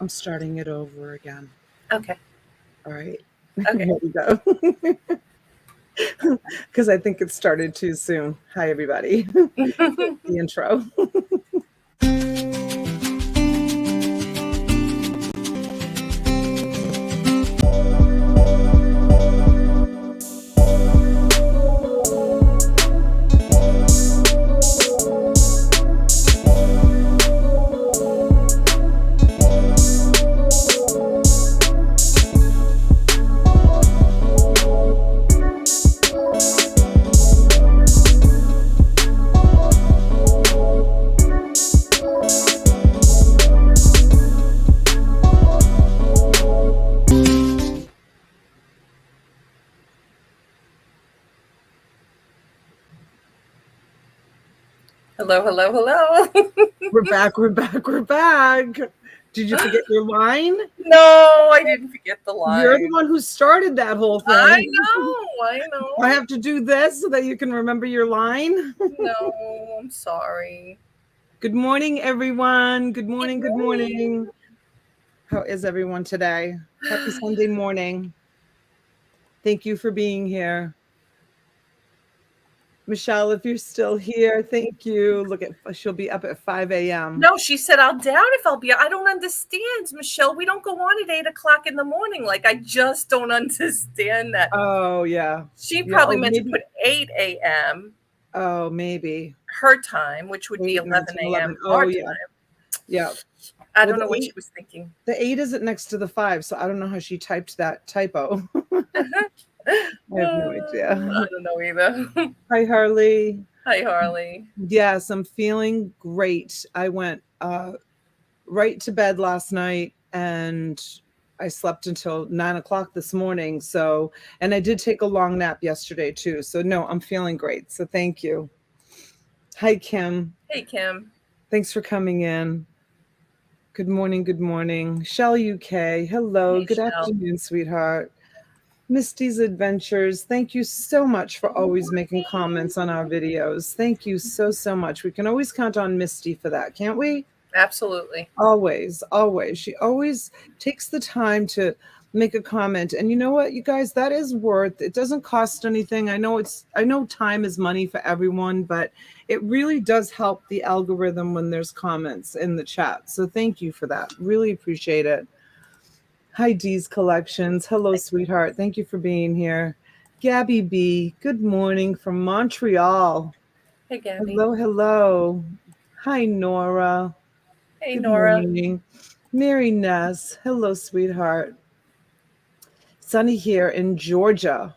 I'm starting it over again. Okay. All right. Okay. Here we go. Because I think it started too soon. Hi, everybody. The intro. Hello, hello, hello. We're back. We're back. We're back. Did you forget your line? No, I didn't forget the line. You're the one who started that whole thing. I know. I have to do this so that you can remember your line. No, I'm sorry. Good morning, everyone. Good morning. Good morning. How is everyone today? Happy Sunday morning. Thank you for being here. Michelle, if you're still here, thank you. Look at, she'll be up at 5 a.m. No, she said, I'll down if I'll be. I don't understand, Michelle. We don't go on at 8 o'clock in the morning. Like, I just don't understand that. Oh, yeah. She probably meant to put 8 a.m. Oh, maybe. Her time, which would be 11 a.m. Oh, yeah. Time. Yeah. I don't know what she was thinking. The 8 isn't next to the 5, so I don't know how she typed that typo. I have no idea. I don't know either. Hi, Harley. Hi, Harley. Yes, I'm feeling great. I went right to bed last night and I slept until 9 o'clock this morning. So, and I did take a long nap yesterday too. So no, I'm feeling great. So thank you. Hi, Kim. Hey, Kim. Thanks for coming in. Good morning. Good morning. Shell UK. Hello. Hey, good Shell. Afternoon, sweetheart. Misty's Adventures. Thank you so much for always making comments on our videos. Thank you so much. We can always count on Misty for that, can't we? Absolutely. Always. She always takes the time to make a comment. And you know what, you guys, that is worth, it doesn't cost anything. I know time is money for everyone, but it really does help the algorithm when there's comments in the chat. So thank you for that. Really appreciate it. Hi, Dee's Collections. Hello, sweetheart. Thank you for being here. Gabby B, good morning from Montreal. Hey, Gabby. Hello. Hi, Nora. Hey, good Nora. Morning. Mary Ness. Hello, sweetheart. Sunny here in Georgia.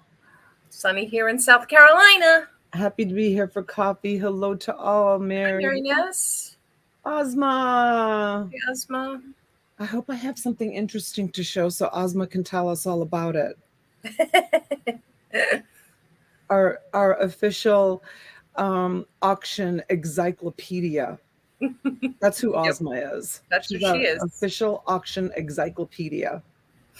Sunny here in South Carolina. Happy to be here for coffee. Hello to all, Mary. Hi, Mary Ness. Ozma. Hey, Ozma. I hope I have something interesting to show so Ozma can tell us all about it. Our official auction encyclopedia. That's who Ozma is. That's who she is. Official auction encyclopedia.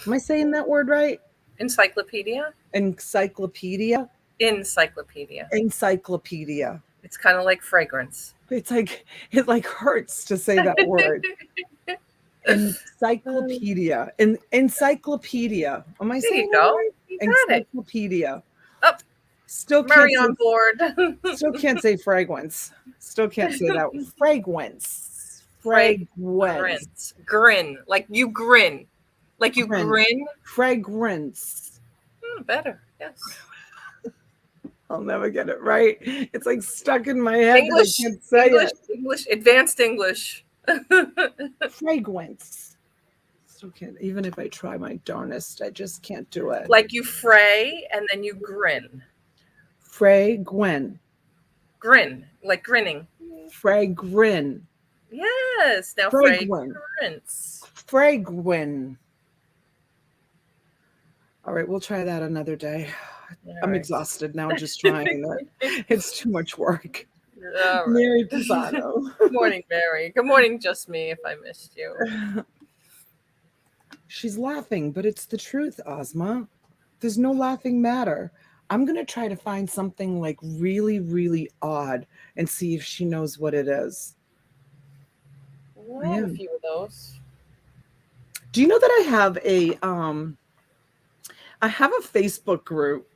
Am I saying that word right? Encyclopedia? Encyclopedia? Encyclopedia. Encyclopedia. It's kind of like fragrance. It's like, it like hurts to say that word. Encyclopedia. Encyclopedia. Am I saying that right? You got encyclopedia. Oh, still Murray can't on board. Still can't say fragrance. Still can't say that. Fragrance. Grin. Like you grin. Like you grin. Fragrance. Better. Yes. I'll never get it right. It's like stuck in my head. English. I can't say English. Advanced English. Fragrance. Still can't. Even if I try my darnest, I just can't do it. Like you fray and then you grin. Gwen. Grin. Like grinning. Fragrin. Yes. Now fragrance. Fragwin. All right, we'll try that another day. I'm exhausted now just trying it. It's too much work. Right. Mary Pisano. Good morning, Mary. Good morning, just me, if I missed you. She's laughing, but it's the truth, Ozma. There's no laughing matter. I'm going to try to find something like really, really odd and see if she knows what it is. I have a few of those. Do you know that I have a Facebook group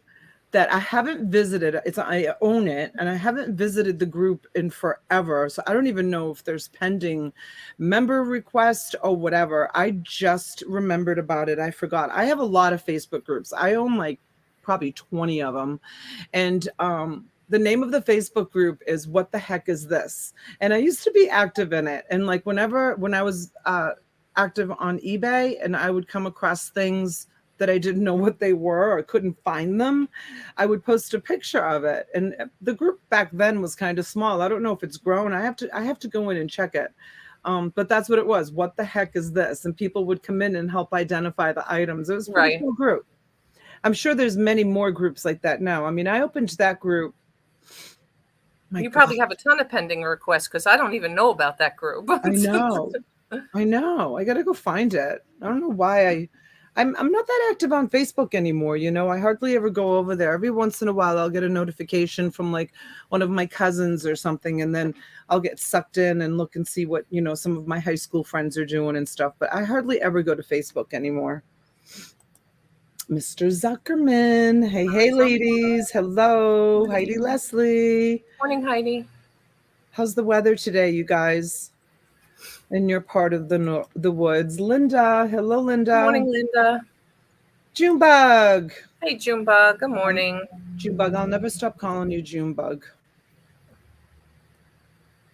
that I haven't visited. I own it, and I haven't visited the group in forever. So I don't even know if there's pending member request or whatever. I just remembered about it. I forgot. I have a lot of Facebook groups. I own like probably 20 of them. And the name of the Facebook group is What the Heck Is This? And I used to be active in it. And like when I was active on eBay and I would come across things that I didn't know what they were or couldn't find them, I would post a picture of it. And the group back then was kind of small. I don't know if it's grown. I have to go in and check it. But that's what it was. What the heck is this? And people would come in and help identify the items. It was a pretty cool group. I'm sure there's many more groups like that now. I mean, I opened that group. You probably have a ton of pending requests because I don't even know about that group. I know. I got to go find it. I don't know why I'm not that active on Facebook anymore. You know, I hardly ever go over there. Every once in a while, I'll get a notification from like one of my cousins or something. And then I'll get sucked in and look and see what, you know, some of my high school friends are doing and stuff. But I hardly ever go to Facebook anymore. Mr. Zuckerman. Hey, ladies. Hello. Heidi Leslie. Morning, Heidi. How's the weather today, you guys? In your part of the woods. Linda. Hello, Linda. Good morning, Linda. Junebug. Hey, Junebug. Good morning. Junebug, I'll never stop calling you Junebug.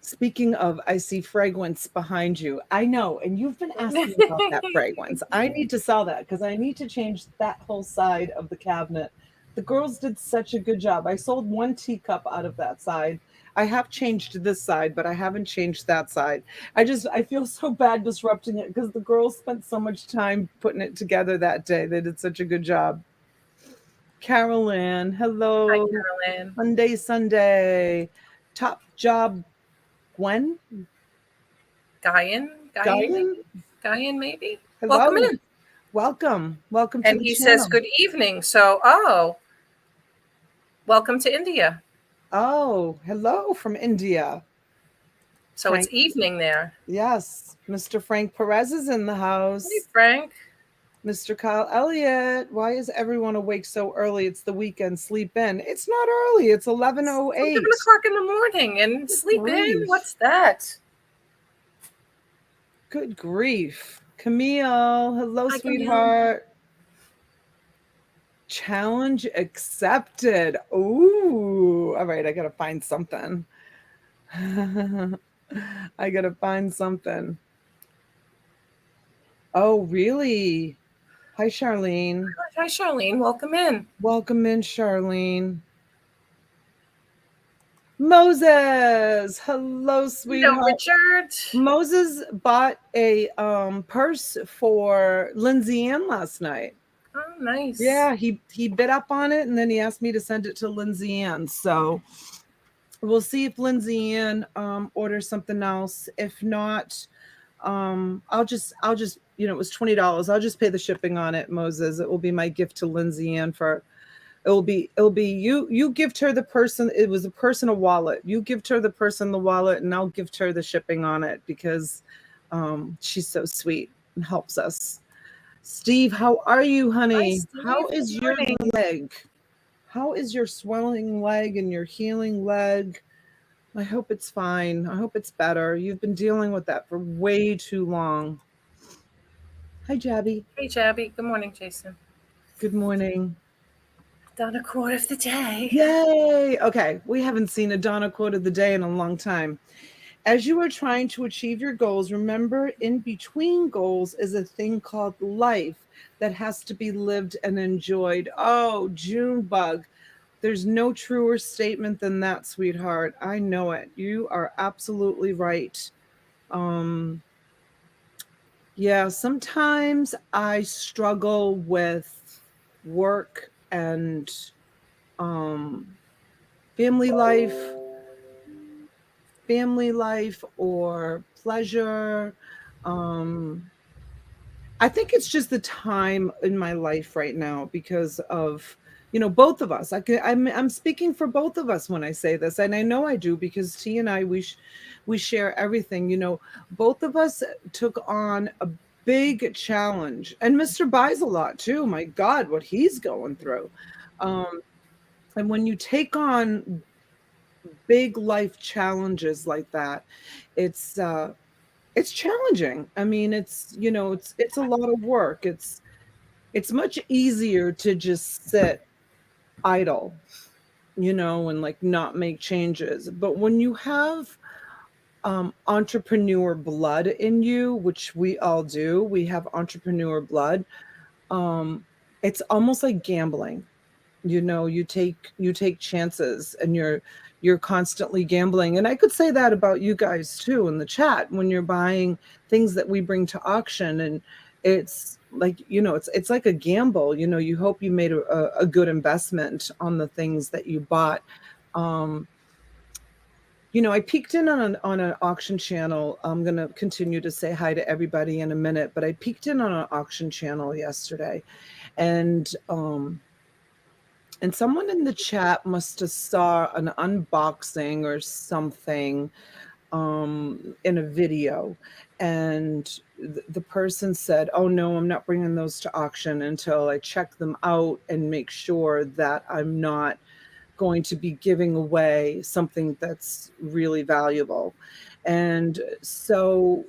Speaking of, I see fragrance behind you. I know, and you've been asking about that fragrance. I need to sell that because I need to change that whole side of the cabinet. The girls did such a good job. I sold one teacup out of that side. I have changed this side, but I haven't changed that side. I feel so bad disrupting it because the girls spent so much time putting it together that day. They did such a good job. Carol Ann, hello. Hi, Carol Ann. Monday, Sunday. Top job, Gwen? Guyan, maybe. Hello. Welcome in. Welcome to the channel. And he says good evening. So, welcome to India. Oh, hello from India. So Frank. It's evening there. Yes. Mr. Frank Perez is in the house. Hey, Frank. Mr. Kyle Elliott. Why is everyone awake so early? It's the weekend. Sleep in. It's not early. It's 11:08. 7 o'clock in the morning and sleep in. What's that? Good grief. Camille. Hello, hi, sweetheart. Camille. Challenge accepted. Ooh. All right. I got to find something. I got to find something. Oh, really? Hi, Charlene. Hi, Charlene. Welcome in. Welcome in, Charlene. Moses. Hello, sweetheart. Hello, Richard. Moses bought a purse for Lindsay Ann last night. Oh, nice. Yeah, he bid up on it, and then he asked me to send it to Lindsay Ann. So we'll see if Lindsay Ann orders something else. If not, I'll just you know, it was $20. I'll just pay the shipping on it, Moses. It will be my gift to Lindsay Ann it'll be you gift her the person. It was a person a wallet. You gift her the person the wallet, and I'll gift her the shipping on it because she's so sweet and helps us. Steve, how are you, honey? Hi, Steve. How is your leg? How is your swelling leg and your healing leg? I hope it's fine. I hope it's better. You've been dealing with that for way too long. Hi, Jabby. Hey, Jabby. Good morning, Jason. Good morning. Donna quote of the day. Yay. Okay. We haven't seen a Donna quote of the day in a long time. As you are trying to achieve your goals, remember in between goals is a thing called life that has to be lived and enjoyed. Oh, Junebug. There's no truer statement than that, sweetheart. I know it. You are absolutely right. Yeah, sometimes I struggle with work and family life or pleasure. I think it's just the time in my life right now because of, you know, both of us. I'm speaking for both of us when I say this, and I know I do because T and I we share everything. You know, both of us took on big challenge. And Mr. buys a lot too. My God, what he's going through. And when you take on big life challenges like that, it's challenging. I mean, it's a lot of work. It's much easier to just sit idle, and like not make changes. But when you have entrepreneur blood in you, which we all do, we have entrepreneur blood. It's almost like gambling. You take chances, and you're constantly gambling. And I could say that about you guys too in the chat when you're buying things that we bring to auction. And it's like, it's like a gamble. You hope you made a good investment on the things that you bought. I peeked in on an auction channel. I'm going to continue to say hi to everybody in a minute, but I peeked in on an auction channel yesterday, and someone in the chat must have saw an unboxing or something in a video, and the person said, "Oh no, I'm not bringing those to auction until I check them out and make sure that I'm not going to be giving away something that's really valuable." And so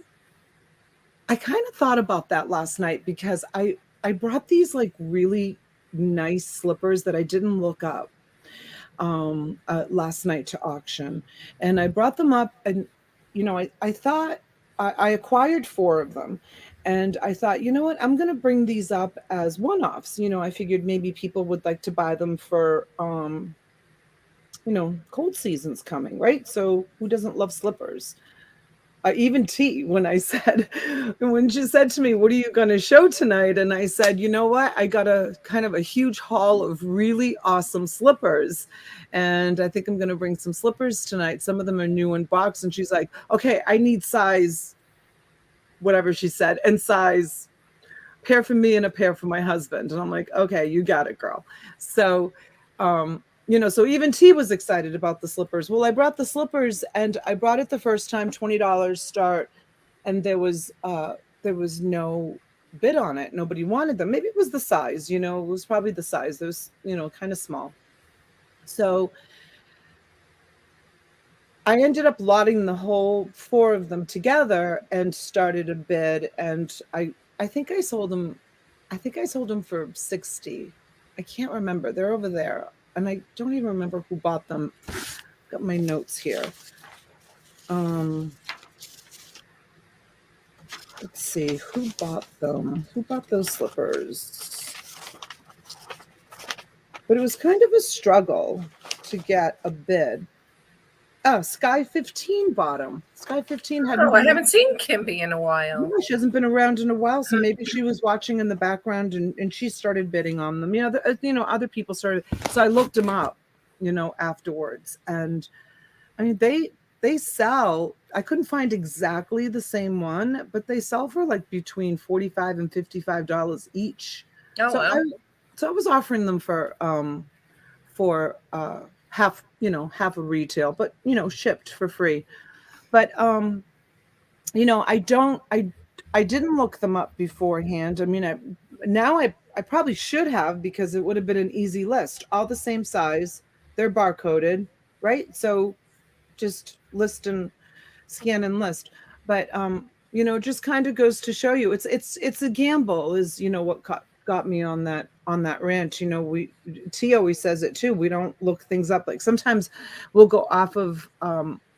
I kind of thought about that last night, because I brought these like really nice slippers that I didn't look up last night to auction, and I brought them up. And I thought I acquired 4 of them, and I thought, you know what, I'm going to bring these up as one-offs. I figured maybe people would like to buy them for cold season's coming, right? So who doesn't love slippers? Even T, when she said to me, "What are you going to show tonight?" And I said, "You know what? I got a kind of a huge haul of really awesome slippers, and I think I'm going to bring some slippers tonight. Some of them are new in box." And she's like, "Okay, I need size," whatever she said, "and size pair for me and a pair for my husband." And I'm like, "Okay, you got it, girl." So, so even T was excited about the slippers. Well, I brought the slippers, and I brought it the first time, $20 start, and there was no bid on it. Nobody wanted them. Maybe it was the size, it was probably the size. It was, kind of small. So I ended up lotting the whole 4 of them together and started a bid, and I think I sold them. I think I sold them for 60. I can't remember. They're over there, and I don't even remember who bought them. Got my notes here. Let's see, who bought them? Who bought those slippers? But it was kind of a struggle to get a bid. Oh, Sky 15 bought them. Sky 15 had. Oh, I haven't seen Kimby in a while. No, she hasn't been around in a while, so maybe she was watching in the background, and she started bidding on them. Other people started. So I looked them up, afterwards, and I mean they sell. I couldn't find exactly the same one, but they sell for like between $45 and $55 each. Oh, so wow. I was offering them for half a retail, but shipped for free. But I didn't look them up beforehand. I mean, I probably should have, because it would have been an easy list. All the same size, they're barcoded, right? So just list and scan and list. But just kind of goes to show you, it's a gamble, is what got me on that rant. T always says it too. We don't look things up. Like sometimes we'll go off of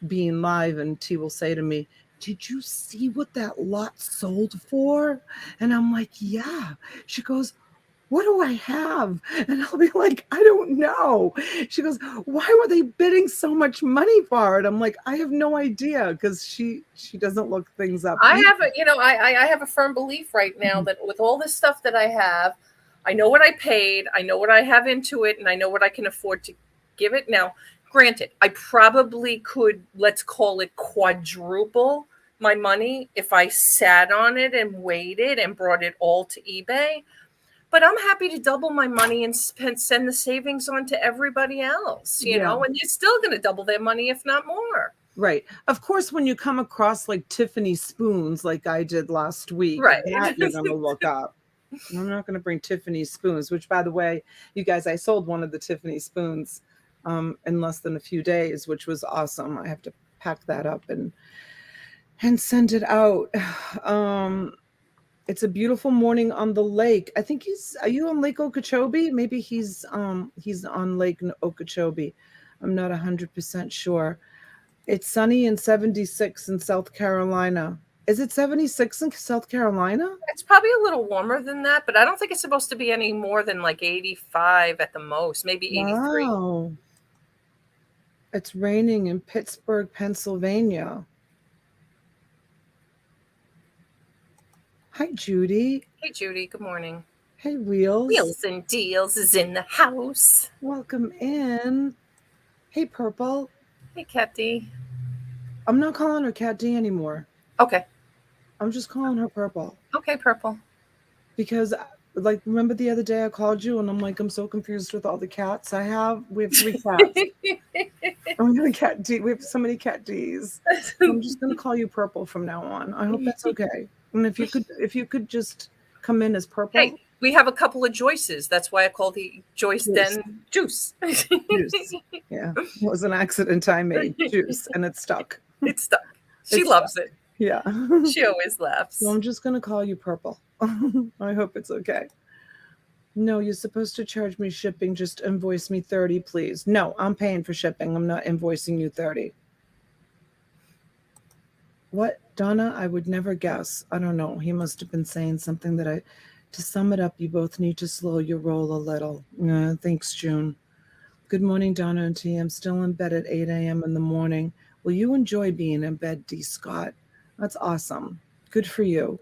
being live, and T will say to me, "Did you see what that lot sold for?" And I'm like, "Yeah." She goes, "What do I have?" And I'll be like, "I don't know." She goes, "Why were they bidding so much money for it?" I'm like, "I have no idea," because she doesn't look things up. I have a firm belief right now that with all this stuff that I have, I know what I paid, I know what I have into it, and I know what I can afford to give it. Now, granted, I probably could, let's call it, quadruple my money if I sat on it and waited and brought it all to eBay. But I'm happy to double my money and send the savings on to everybody else, and they're still going to double their money, if not more. Right. Of course, when you come across like Tiffany spoons, like I did last week, Right. that you're going to look up. And I'm not going to bring Tiffany spoons, which, by the way, you guys, I sold one of the Tiffany spoons in less than a few days, which was awesome. I have to pack that up and send it out. It's a beautiful morning on the lake. I think are you on Lake Okeechobee? Maybe he's on Lake Okeechobee. I'm not 100% sure. It's sunny and 76 in South Carolina. Is it 76 in South Carolina? It's probably a little warmer than that, but I don't think it's supposed to be any more than like 85 at the most, maybe 83. Wow. It's raining in Pittsburgh, Pennsylvania. Hi, Judy. Hey, Judy. Good morning. Hey, Wheels. Wheels and Deals is in the house. Welcome in. Hey, Purple. Hey, Cat D. I'm not calling her Cat D anymore. Okay. I'm just calling her Purple. Okay, Purple. Because, like, remember the other day I called you and I'm like, I'm so confused with all the cats I have. We have 3 cats. I'm gonna Cat D. We have so many Cat Ds. I'm just gonna call you Purple from now on. I hope that's okay. And if you could just come in as Purple. Hey, we have a couple of Joyces. That's why I call the Joyce Den Juice. Juice. Yeah, it was an accident I made. Juice, and it stuck. It's stuck. She loves it. Yeah. She always laughs. So I'm just gonna call you Purple. I hope it's okay. No, you're supposed to charge me shipping. Just invoice me 30, please. No, I'm paying for shipping. I'm not invoicing you 30. What, Donna? I would never guess. I don't know. He must have been saying something that to sum it up, you both need to slow your roll a little. Thanks, June. Good morning, Donna and T. I'm still in bed at 8 a.m. in the morning. Will you enjoy being in bed, D. Scott? That's awesome. Good for you.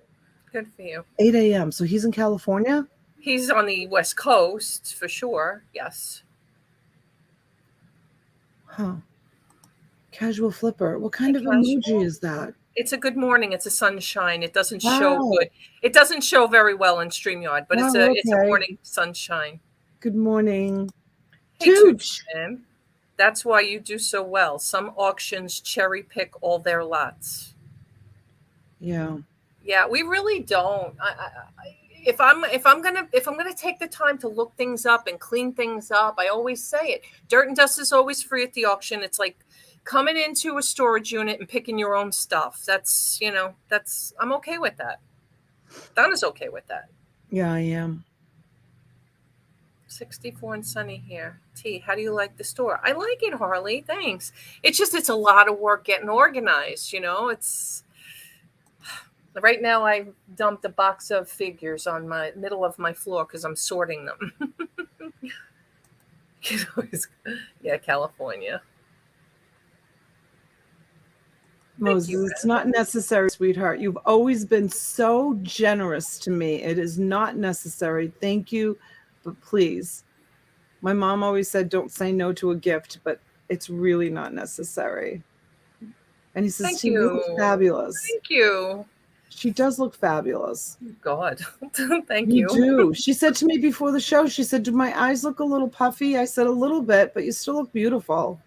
Good for you. 8 a.m. So he's in California? He's on the West Coast for sure. Yes. Huh. Casual flipper. What kind of emoji is that? It's a good morning. It's a sunshine. It doesn't show good. It doesn't show very well in StreamYard, but it's a morning sunshine. Good morning. Hey, Tooch. That's why you do so well. Some auctions cherry pick all their lots. Yeah. Yeah, we really don't. If I'm gonna take the time to look things up and clean things up, I always say it. Dirt and dust is always free at the auction. It's like coming into a storage unit and picking your own stuff. I'm okay with that. Donna's okay with that. Yeah, I am. 64 and sunny here. T, how do you like the store? I like it, Harley. Thanks. It's a lot of work getting organized. It's right now I dumped a box of figures on my middle of my floor because I'm sorting them. Yeah, California. Moses, it's not necessary, sweetheart. You've always been so generous to me. It is not necessary. Thank you, but please. My mom always said, don't say no to a gift, but it's really not necessary. And he says, she looks fabulous. Thank you. She does look fabulous. God, thank you. You do. She said to me before the show, she said, do my eyes look a little puffy? I said, a little bit, but you still look beautiful.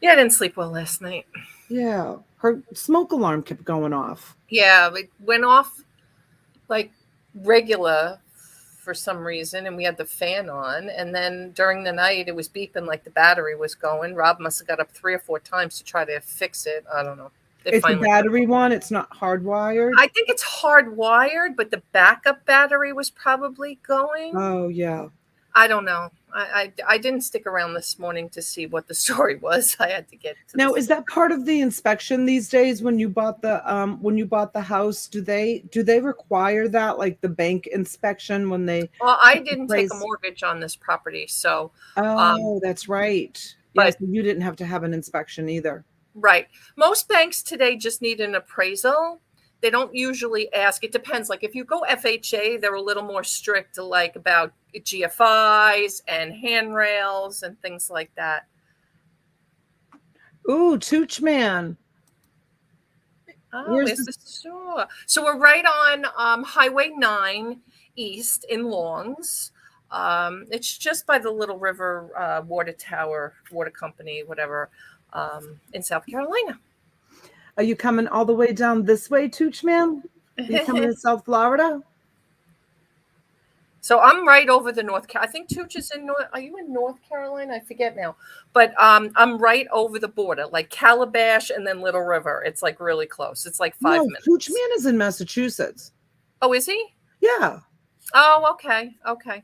Yeah, I didn't sleep well last night. Yeah. Her smoke alarm kept going off. Yeah, it went off like regular for some reason, and we had the fan on. And then during the night, it was beeping like the battery was going. Rob must have got up 3 or 4 times to try to fix it. I don't know. It's a battery one. It's not hardwired. I think it's hardwired, but the backup battery was probably going. Oh, yeah. I don't know. I didn't stick around this morning to see what the story was. I had to get to now. Is that part of the inspection these days? When you bought the house, do they require that, like the bank inspection when they? Well, I didn't take a mortgage on this property, so. Oh, that's right. Yes, yeah, so you didn't have to have an inspection either. Right. Most banks today just need an appraisal. They don't usually ask. It depends. Like if you go FHA, they're a little more strict, like about GFIs and handrails and things like that. Ooh, Tooch Man. Oh, where's the store? So we're right on Highway 9 East in Longs. It's just by the Little River water tower, water company, whatever. in South Carolina. Are you coming all the way down this way, Tooch Man? Are you coming to South Florida? So I'm right over the I think Tooch is in North. Are you in North Carolina? I forget now. But I'm right over the border, like Calabash and then Little River. It's like really close. It's like 5 minutes. Tooch Man is in Massachusetts. Oh, is he? Yeah. Oh, okay. Okay.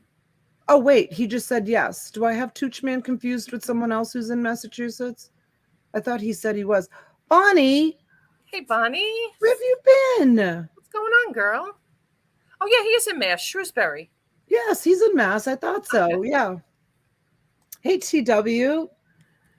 Oh, wait. He just said yes. Do I have Tooch Man confused with someone else who's in Massachusetts? I thought he said he was. Bonnie. Hey, Bonnie. Where have you been? What's going on, girl? Oh, yeah, he is in Mass, Shrewsbury. Yes, he's in Mass. I thought so. Okay. Yeah. Hey, TW. Good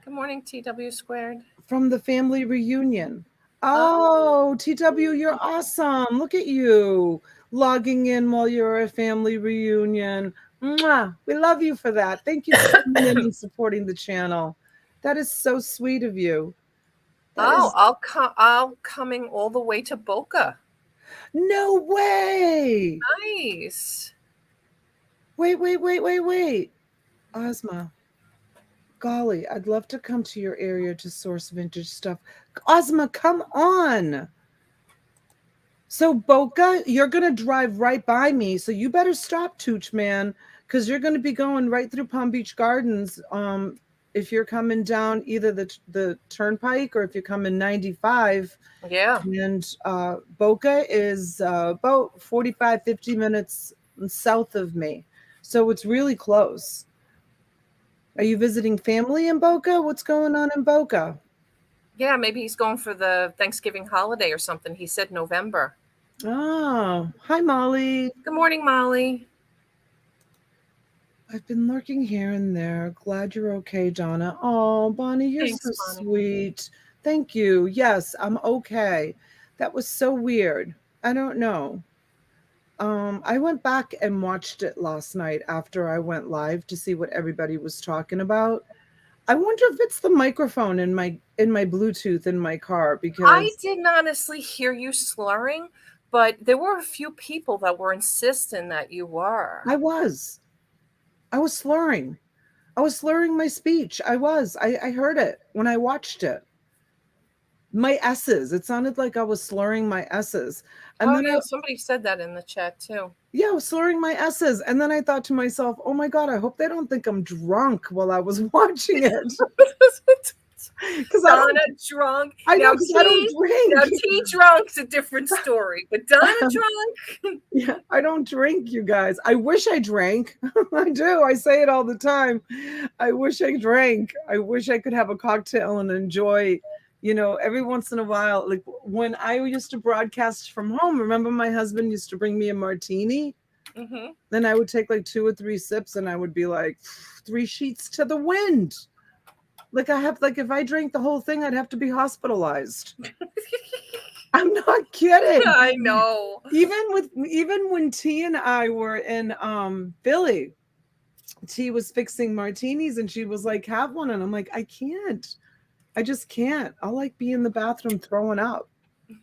morning, TW squared. From the family reunion. Oh, TW, you're awesome. Look at you logging in while you're at a family reunion. Mwah. We love you for that. Thank you for coming in and supporting the channel. That is so sweet of you. I'll coming all the way to Boca. No way. Nice. Wait. Ozma. Golly, I'd love to come to your area to source vintage stuff. Ozma, come on. So Boca, you're going to drive right by me. So you better stop, Tooch Man, because you're going to be going right through Palm Beach Gardens. If you're coming down either the turnpike or if you're coming 95. Yeah. And Boca is about 45, 50 minutes south of me. So it's really close. Are you visiting family in Boca? What's going on in Boca? Yeah, maybe he's going for the Thanksgiving holiday or something. He said November. Oh, hi, Molly. Good morning, Molly. I've been lurking here and there. Glad you're okay, Donna. Oh, Bonnie, you're Thanks, so Bonnie. sweet. Thank you. Yes, I'm okay. That was so weird. I don't know. I went back and watched it last night after I went live to see what everybody was talking about. I wonder if it's the microphone in my Bluetooth in my car, because I didn't honestly hear you slurring, but there were a few people that were insisting that you were. I was slurring. I was slurring my speech. I heard it when I watched it. My S's. It sounded like I was slurring my S's. And then somebody said that in the chat too. Yeah, I was slurring my S's. And then I thought to myself, oh my God, I hope they don't think I'm drunk while I was watching it. Because Donna drunk. I know, because I don't drink. Now, T drunk's a different story, but Donna drunk. Yeah, I don't drink, you guys. I wish I drank. I do. I say it all the time. I wish I drank. I wish I could have a cocktail and enjoy, every once in a while. Like when I used to broadcast from home, remember my husband used to bring me a martini? Mm-hmm. Then I would take like 2 or 3 sips and I would be like 3 sheets to the wind. Like if I drank the whole thing, I'd have to be hospitalized. I'm not kidding. I know. Even when T and I were in Philly, T was fixing martinis and she was like, have one. And I'm like, I can't. I just can't. I'll like be in the bathroom throwing up.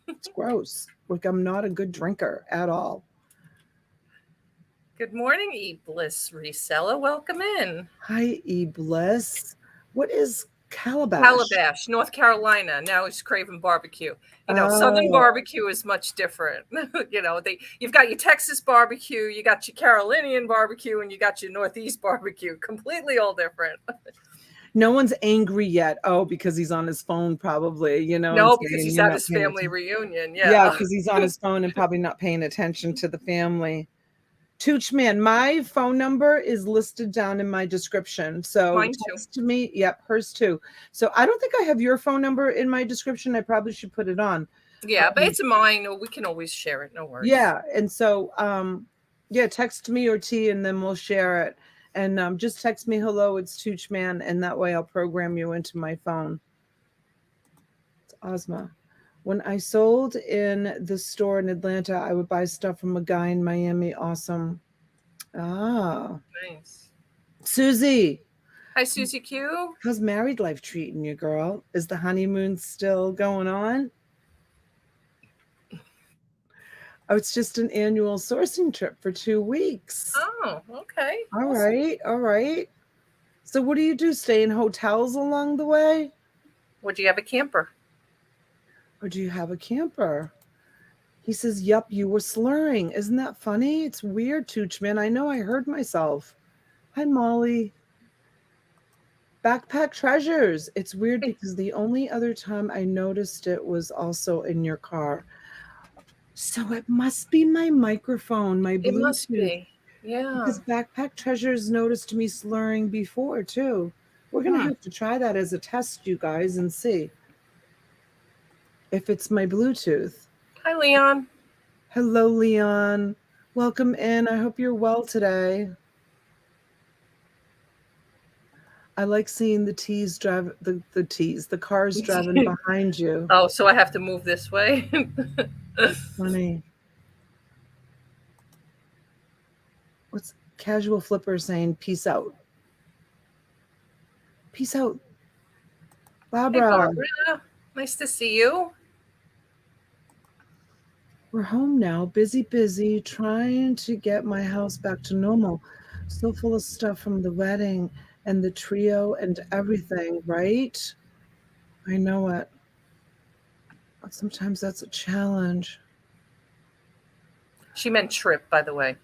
It's gross. Like I'm not a good drinker at all. Good morning, E-Bliss reseller. Welcome in. Hi, E-Bliss. What is Calabash? Calabash, North Carolina. Now it's craving barbecue. Southern barbecue is much different. You've got your Texas barbecue, you got your Carolinian barbecue, and you got your Northeast barbecue. Completely all different. No one's angry yet. Oh, because he's on his phone, probably. No, because he's at his family reunion. Yeah, because he's on his phone and probably not paying attention to the family. Tooch Man, my phone number is listed down in my description. So text me. Yep, hers too. So I don't think I have your phone number in my description. I probably should put it on. Yeah, but it's mine. We can always share it. No worries. Yeah, and so text me or T, and then we'll share it. And just text me, hello, it's Tooch Man, and that way I'll program you into my phone. It's Ozma. When I sold in the store in Atlanta, I would buy stuff from a guy in Miami. Awesome. Ah. Nice. Susie. Hi, Susie Q. How's married life treating you, girl? Is the honeymoon still going on? Oh, it's just an annual sourcing trip for 2 weeks. Oh, okay. All right. So what do you do? Stay in hotels along the way? Or do you have a camper? Or do you have a camper? He says, yup, you were slurring. Isn't that funny? It's weird, Toochman. I know I heard myself. Hi, Molly. Backpack treasures. It's weird because the only other time I noticed it was also in your car. So it must be my microphone, my Bluetooth. It must be. Yeah. Because Backpack Treasures noticed me slurring before, too. We're going to have to try that as a test, you guys, and see if it's my Bluetooth. Hi, Leon. Hello, Leon. Welcome in. I hope you're well today. I like seeing the cars driving behind you. Oh, so I have to move this way? Funny. What's Casual Flipper saying? Peace out. Peace out. Barbara. Hey, Barbara. Nice to see you. We're home now, busy, trying to get my house back to normal. So full of stuff from the wedding and the trio and everything, right? I know it. But sometimes that's a challenge. She meant trip, by the way.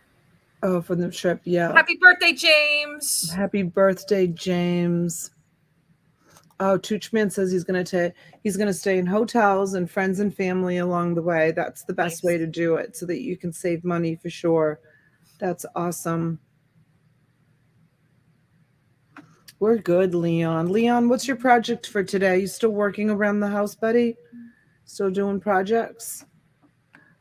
Oh, for the trip, yeah. Happy birthday, James. Happy birthday, James. Oh, Toochman says he's gonna stay in hotels and friends and family along the way. That's the best way to do it, so that you can save money for sure. That's awesome. We're good, Leon. Leon, what's your project for today? You still working around the house, buddy? Still doing projects?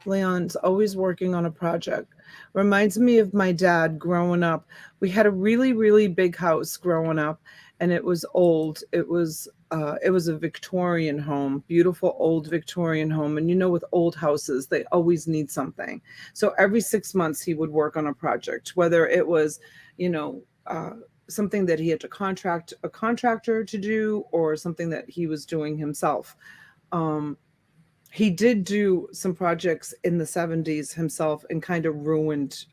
Leon's always working on a project. Reminds me of my dad growing up. We had a really, really big house growing up, and it was old. It was a Victorian home, beautiful old Victorian home. And with old houses, they always need something. So every 6 months he would work on a project, whether it was, something that he had to contract a contractor to do, or something that he was doing himself. He did do some projects in the 70s himself and kind of ruined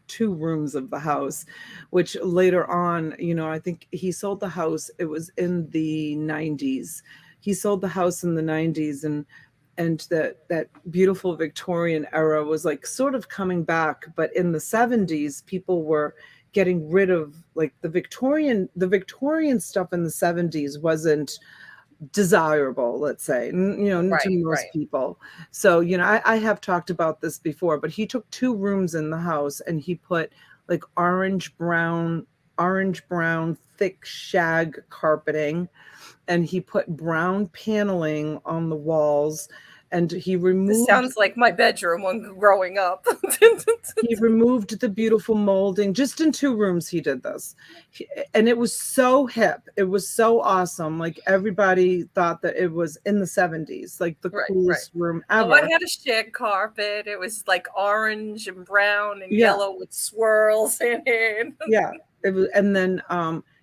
2 rooms of the house, which later on, I think he sold the house. It was in the 90s. He sold the house in the 90s, and that beautiful Victorian era was like sort of coming back. But in the 70s, people were getting rid of like the Victorian stuff in the 70s wasn't desirable, let's say, to most people. So, I have talked about this before, but he took 2 rooms in the house and he put like orange brown thick shag carpeting, and he put brown paneling on the walls, and he removed. This sounds like my bedroom when growing up. He removed the beautiful molding. Just in 2 rooms he did this. And it was so hip. It was so awesome. Like everybody thought that it was in the 70s, like the coolest room ever. Oh, I had a shag carpet. It was like orange and brown and yellow with swirls in it. Yeah. It was, and then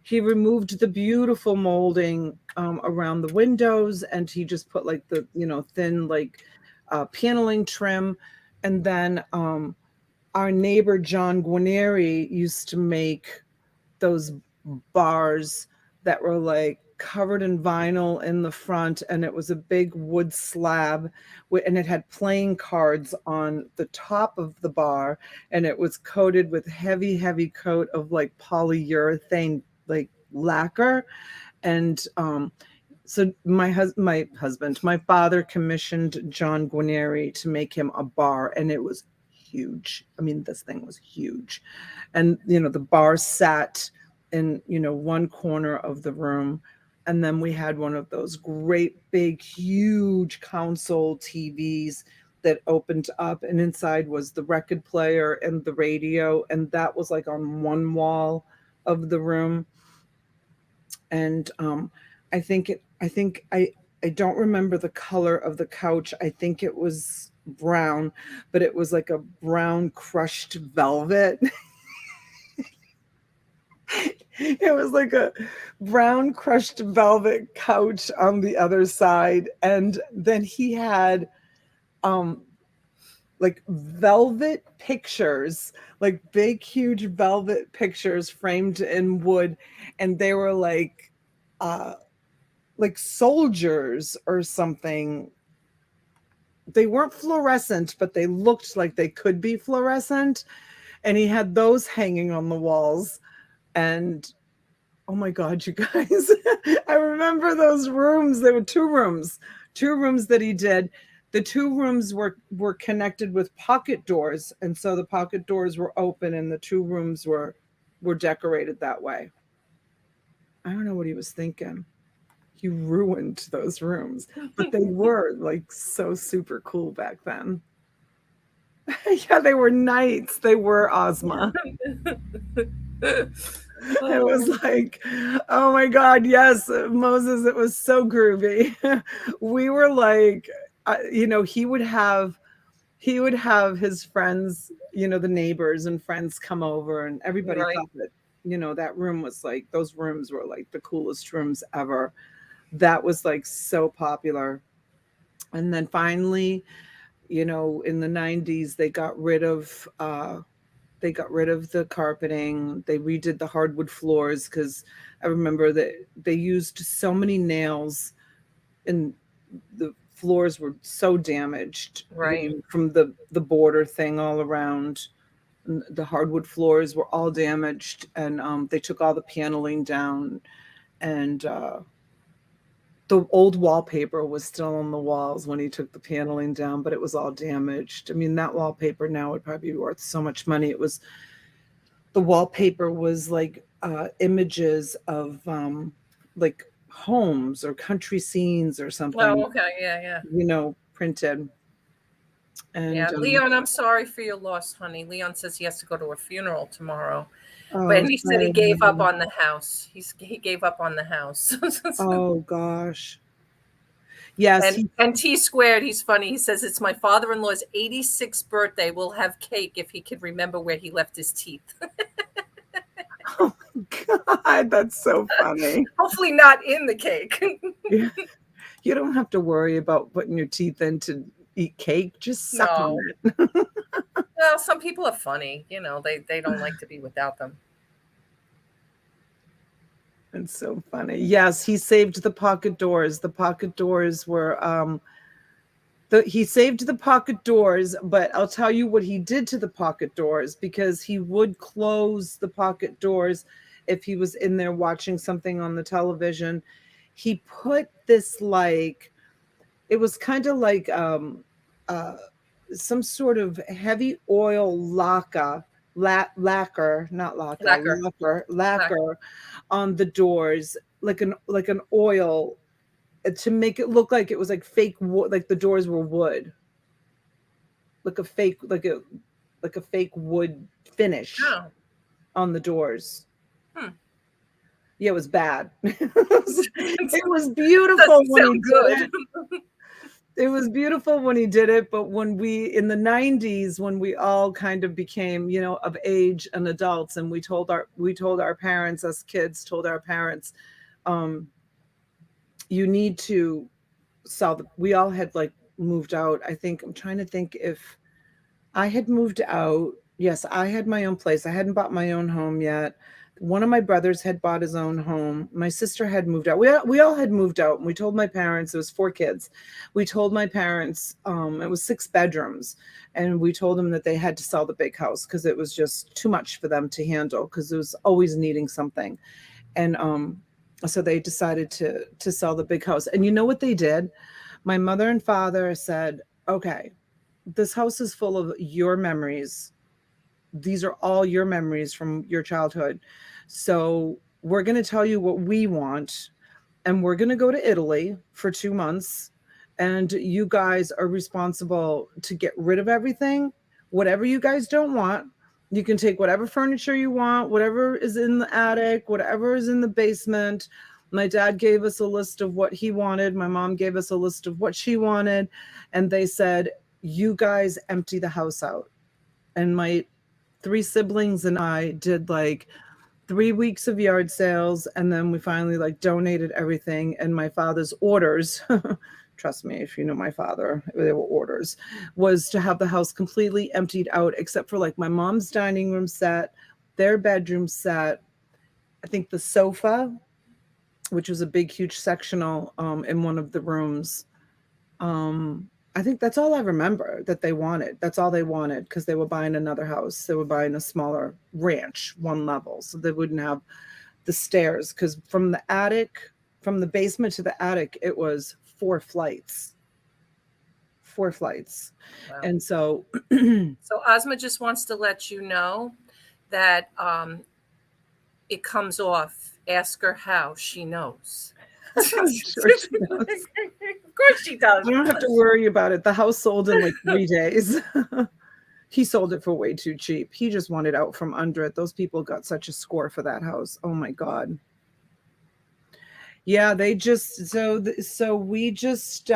he removed the beautiful molding around the windows, and he just put like the thin like paneling trim. And then our neighbor John Guarneri used to make those bars that were like covered in vinyl in the front, and it was a big wood slab, and it had playing cards on the top of the bar, and it was coated with heavy coat of like polyurethane like lacquer. And so my father commissioned John Guarneri to make him a bar, and it was huge. I mean, this thing was huge. And the bar sat in one corner of the room, and then we had one of those great big huge console TVs that opened up, and inside was the record player and the radio, and that was like on one wall of the room. And I don't remember the color of the couch. I think it was brown, but it was like a brown crushed velvet. It was like a brown crushed velvet couch on the other side. And then he had like velvet pictures, like big, huge velvet pictures framed in wood. And they were like like soldiers or something. They weren't fluorescent, but they looked like they could be fluorescent. And he had those hanging on the walls. And oh my God, you guys, I remember those rooms. There were two rooms that he did. The two rooms were connected with pocket doors. And so the pocket doors were open and the two rooms were decorated that way. I don't know what he was thinking. He ruined those rooms, but they were like so super cool back then. Yeah, they were nights. They were Ozma. It was like, oh my God, yes, Moses, it was so groovy. We were like, he would have his friends, the neighbors and friends come over, and everybody Right. thought that, that room was like, those rooms were like the coolest rooms ever. That was like so popular. And then finally, in the 90s, they got rid of the carpeting. They redid the hardwood floors because I remember that they used so many nails and the floors were so damaged, Right. from the border thing all around. The hardwood floors were all damaged, and they took all the paneling down, and the old wallpaper was still on the walls when he took the paneling down, but it was all damaged. I mean, that wallpaper now would probably be worth so much money. The wallpaper was like images of like homes or country scenes or something, Oh, okay. Yeah. Printed. Yeah. And Leon, I'm sorry for your loss, honey. Leon says he has to go to a funeral tomorrow. But oh, he said he sorry. gave up on the house. He gave up on the house. Oh gosh. Yes, And T squared, he's funny. He says it's my father-in-law's 86th birthday. We'll have cake if he could remember where he left his teeth. oh my God, that's so funny. Hopefully not in the cake. You don't have to worry about putting your teeth in to eat cake. Just suck on it. Well, some people are funny. They don't like to be without them. It's so funny. Yes, he saved the pocket doors. The pocket doors were he saved the pocket doors, but I'll tell you what he did to the pocket doors, because he would close the pocket doors if he was in there watching something on the television. He put this it was kind of like some sort of heavy oil lacquer on the doors, like an oil, to make it look like it was like fake wood, like the doors were wood, like a fake wood finish on the doors. Yeah, it was bad. It was beautiful when he did it. It was beautiful when he did it, but when in the 90s, when we all kind of became, of age and adults, and we told our parents, us kids told our parents, you need to sell we all had like moved out. I'm trying to think if I had moved out. Yes, I had my own place. I hadn't bought my own home yet. One of my brothers had bought his own home. My sister had moved out. We all had moved out, and we told my parents. It was 4 kids. We told my parents it was 6 bedrooms, and we told them that they had to sell the big house because it was just too much for them to handle, because it was always needing something. And so they decided to sell the big house. And you know what they did? My mother and father said, okay, this house is full of your memories. These are all your memories from your childhood. So we're going to tell you what we want, and we're going to go to Italy for 2 months, and you guys are responsible to get rid of everything. Whatever you guys don't want, you can take whatever furniture you want, whatever is in the attic, whatever is in the basement. My dad gave us a list of what he wanted. My mom gave us a list of what she wanted. And they said, you guys empty the house out. And my 3 siblings and I did like 3 weeks of yard sales. And then we finally like donated everything. And my father's orders, trust me, if you know my father, they were orders, was to have the house completely emptied out, except for like my mom's dining room set, their bedroom set, I think the sofa, which was a big, huge sectional in one of the rooms. I think that's all I remember that they wanted. That's all they wanted because they were buying another house. They were buying a smaller ranch, one level, so they wouldn't have the stairs. Because from the basement to the attic, it was 4 flights. 4 flights. Wow. And so So Ozma just wants to let you know that it comes off. Ask her how. She knows. I'm sure she does. Of course she does. I don't have to worry about it. The house sold in like 3 days. He sold it for way too cheap. He just wanted out from under it. Those people got such a score for that house. Oh my God. Yeah, they just so we just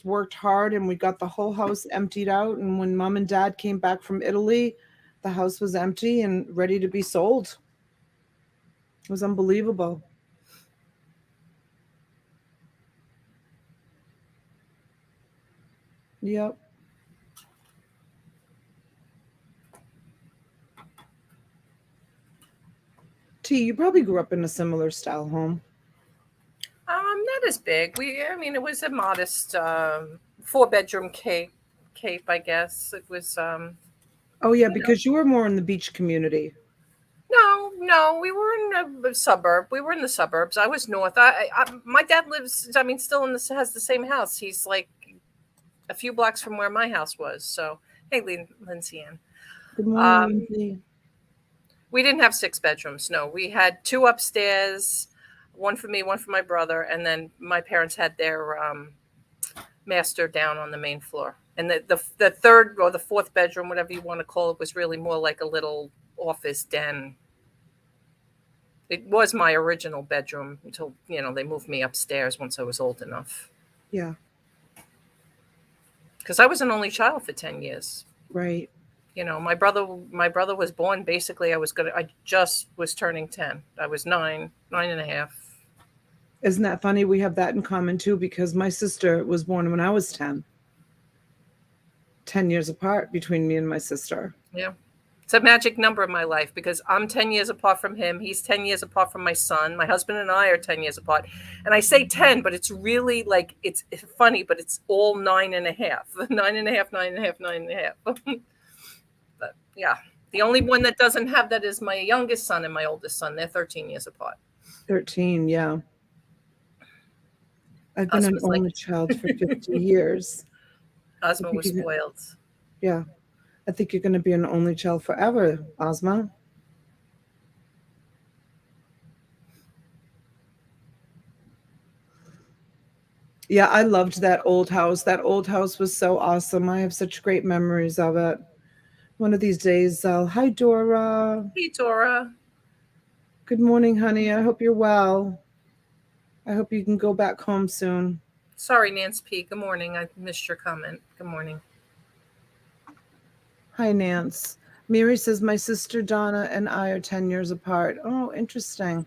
worked hard and we got the whole house emptied out. And when Mom and Dad came back from Italy, the house was empty and ready to be sold. It was unbelievable. Yep. T, you probably grew up in a similar style home. Not as big. I mean, it was a modest 4-bedroom cape, I guess. It was Oh yeah, because you were more in the beach community. No, we were in a suburb. We were in the suburbs. I was north. My dad lives, I mean, still has the same house. He's like a few blocks from where my house was. So, hey, Lindsay Ann. Good morning, Lindsay. We didn't have 6 bedrooms. No, we had 2 upstairs, one for me, one for my brother, and then my parents had their master down on the main floor. And the third or the fourth bedroom, whatever you want to call it, was really more like a little office den. It was my original bedroom until, they moved me upstairs once I was old enough. Yeah. Because I was an only child for 10 years. Right. My brother was born, basically, I just was turning 10. I was 9 and a half. Isn't that funny? We have that in common too, because my sister was born when I was 10. 10 years apart between me and my sister. Yeah. It's a magic number in my life because I'm 10 years apart from him. He's 10 years apart from my son. My husband and I are 10 years apart. And I say 10, but it's really like, it's funny, but it's all 9 and a half. 9 and a half, 9 and a half, 9 and a half. But yeah, the only one that doesn't have that is my youngest son and my oldest son. They're 13 years apart. 13, yeah. I've been an only child for 50 years. Ozma was spoiled. Yeah. I think you're going to be an only child forever, Ozma. Yeah, I loved that old house. That old house was so awesome. I have such great memories of it. One of these days, hi, Dora. Hey, Dora. Good morning, honey. I hope you're well. I hope you can go back home soon. Sorry, Nance P. Good morning. I missed your comment. Good morning. Hi, Nance. Mary says, my sister Donna and I are 10 years apart. Oh, interesting.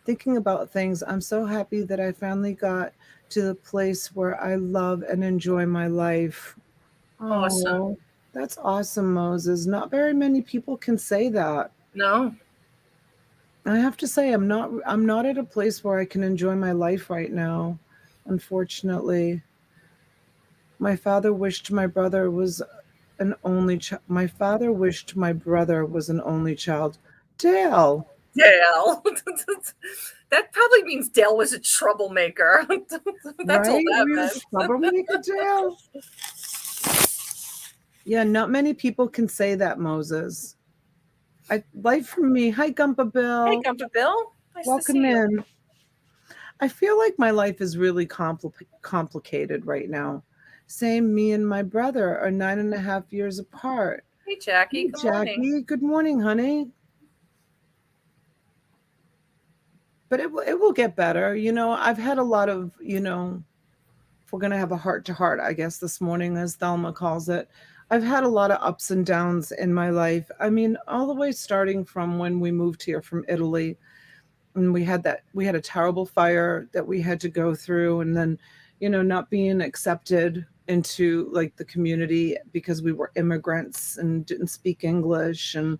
Thinking about things, I'm so happy that I finally got to the place where I love and enjoy my life. Awesome. Oh, that's awesome, Moses. Not very many people can say that. No. I have to say, I'm not at a place where I can enjoy my life right now, unfortunately. My father wished my brother was an only child. My father wished my brother was an only child. Dale. Dale. That probably means Dale was a troublemaker. That's all that meant. Troublemaker, Dale. Yeah, not many people can say that, Moses. Life for me. Hi, Gumpa Bill. Hey, Gumpa Bill. Nice Welcome in. I feel like my life is really complicated right now. Same, me and my brother are 9.5 years apart. Hey, Jackie. Good morning. Good morning, honey. But it will get better. I've had a lot of, if we're going to have a heart-to-heart, I guess, this morning, as Thelma calls it, I've had a lot of ups and downs in my life. I mean, all the way starting from when we moved here from Italy, and we had a terrible fire that we had to go through, and then, not being accepted into like the community because we were immigrants and didn't speak English, and